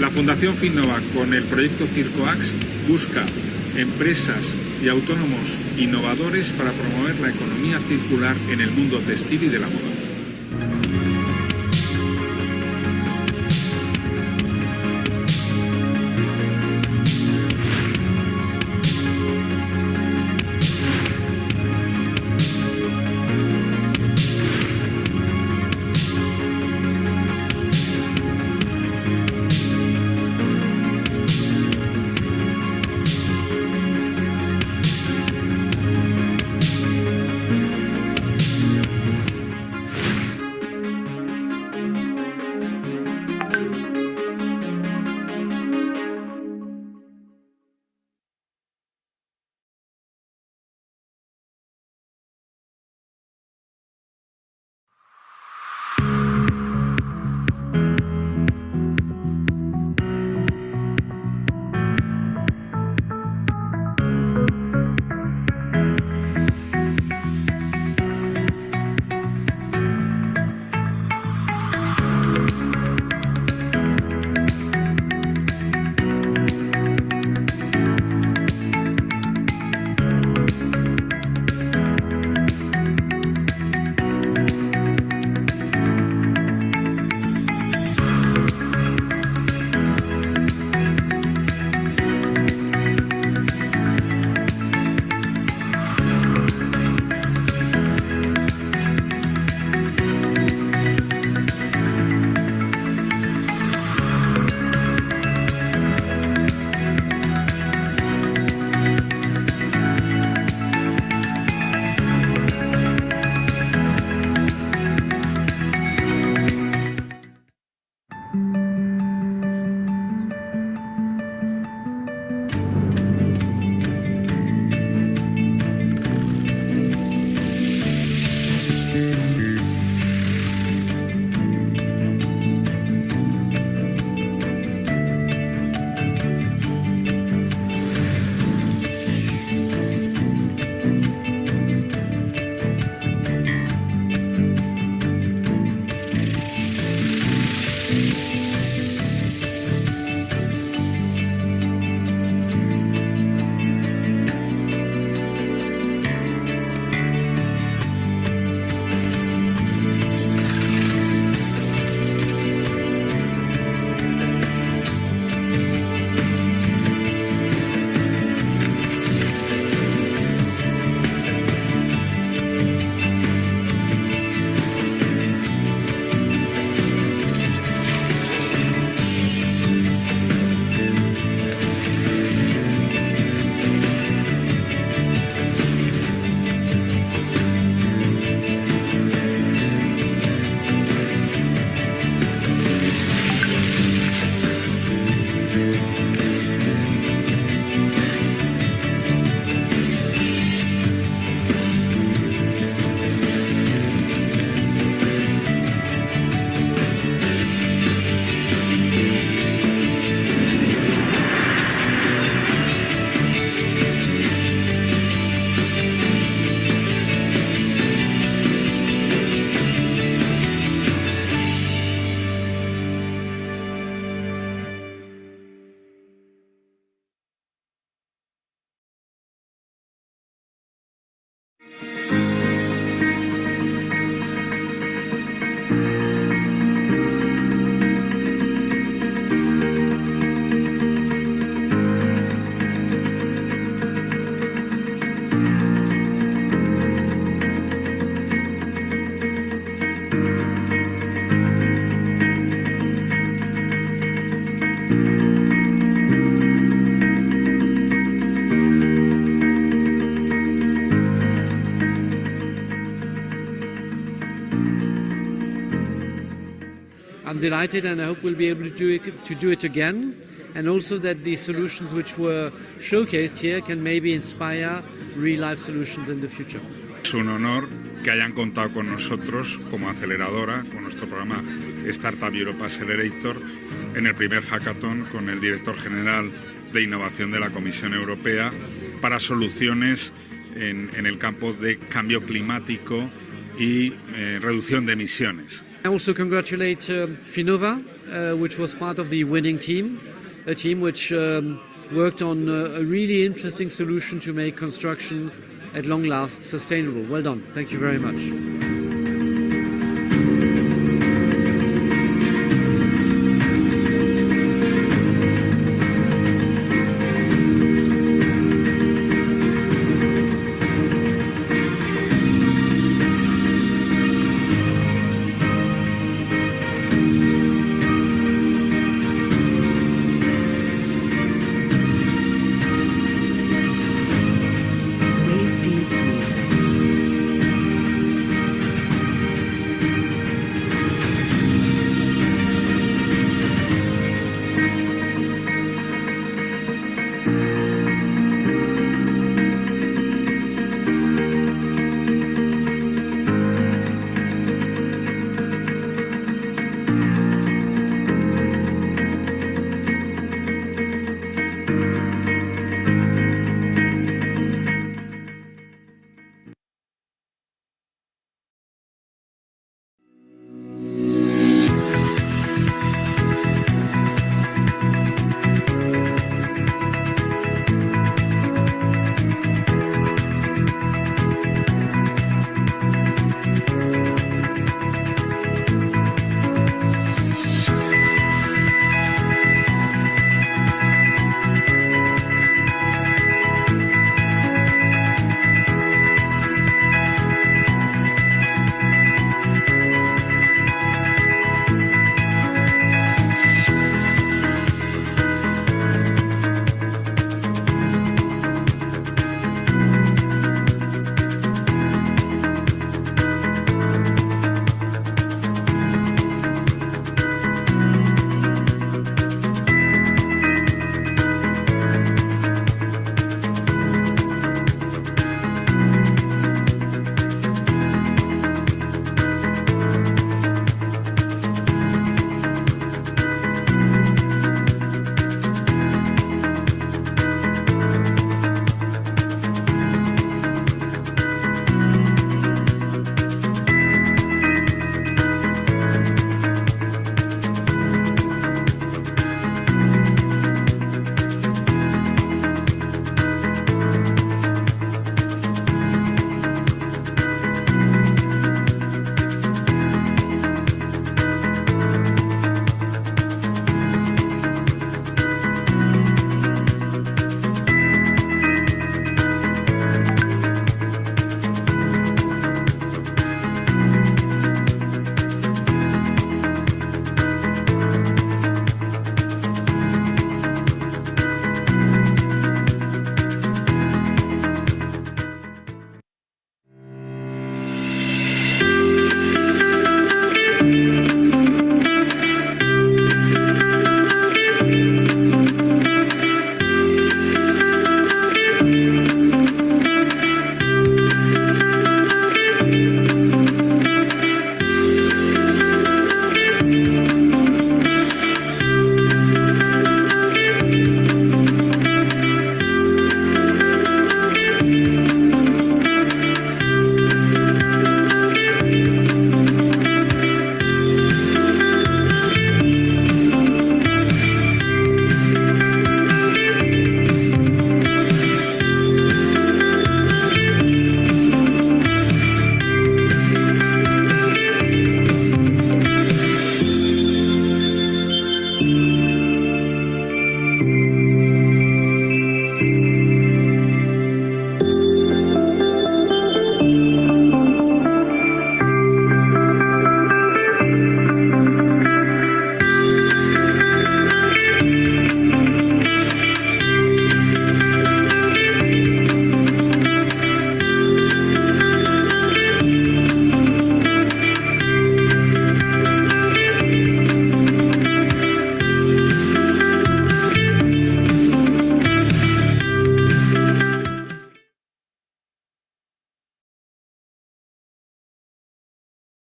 La Fundación Finnova con el proyecto CircoAx busca empresas y autónomos innovadores para promover la economía circular en el mundo textil y de la moda. I'm delighted, and I hope we'll be able to do it again, and also that the solutions which were showcased here can maybe inspire real-life solutions in the future. Es un honor que hayan contado con nosotros como aceleradora, con nuestro programa Startup Europe Accelerator, en el primer hackathon con el director general de innovación de la Comisión Europea para soluciones en el campo de cambio climático y reducción de emisiones. I also congratulate Finova, which was part of the winning team, a team which worked on a really interesting solution to make construction at long last sustainable. Well done. Thank you very much.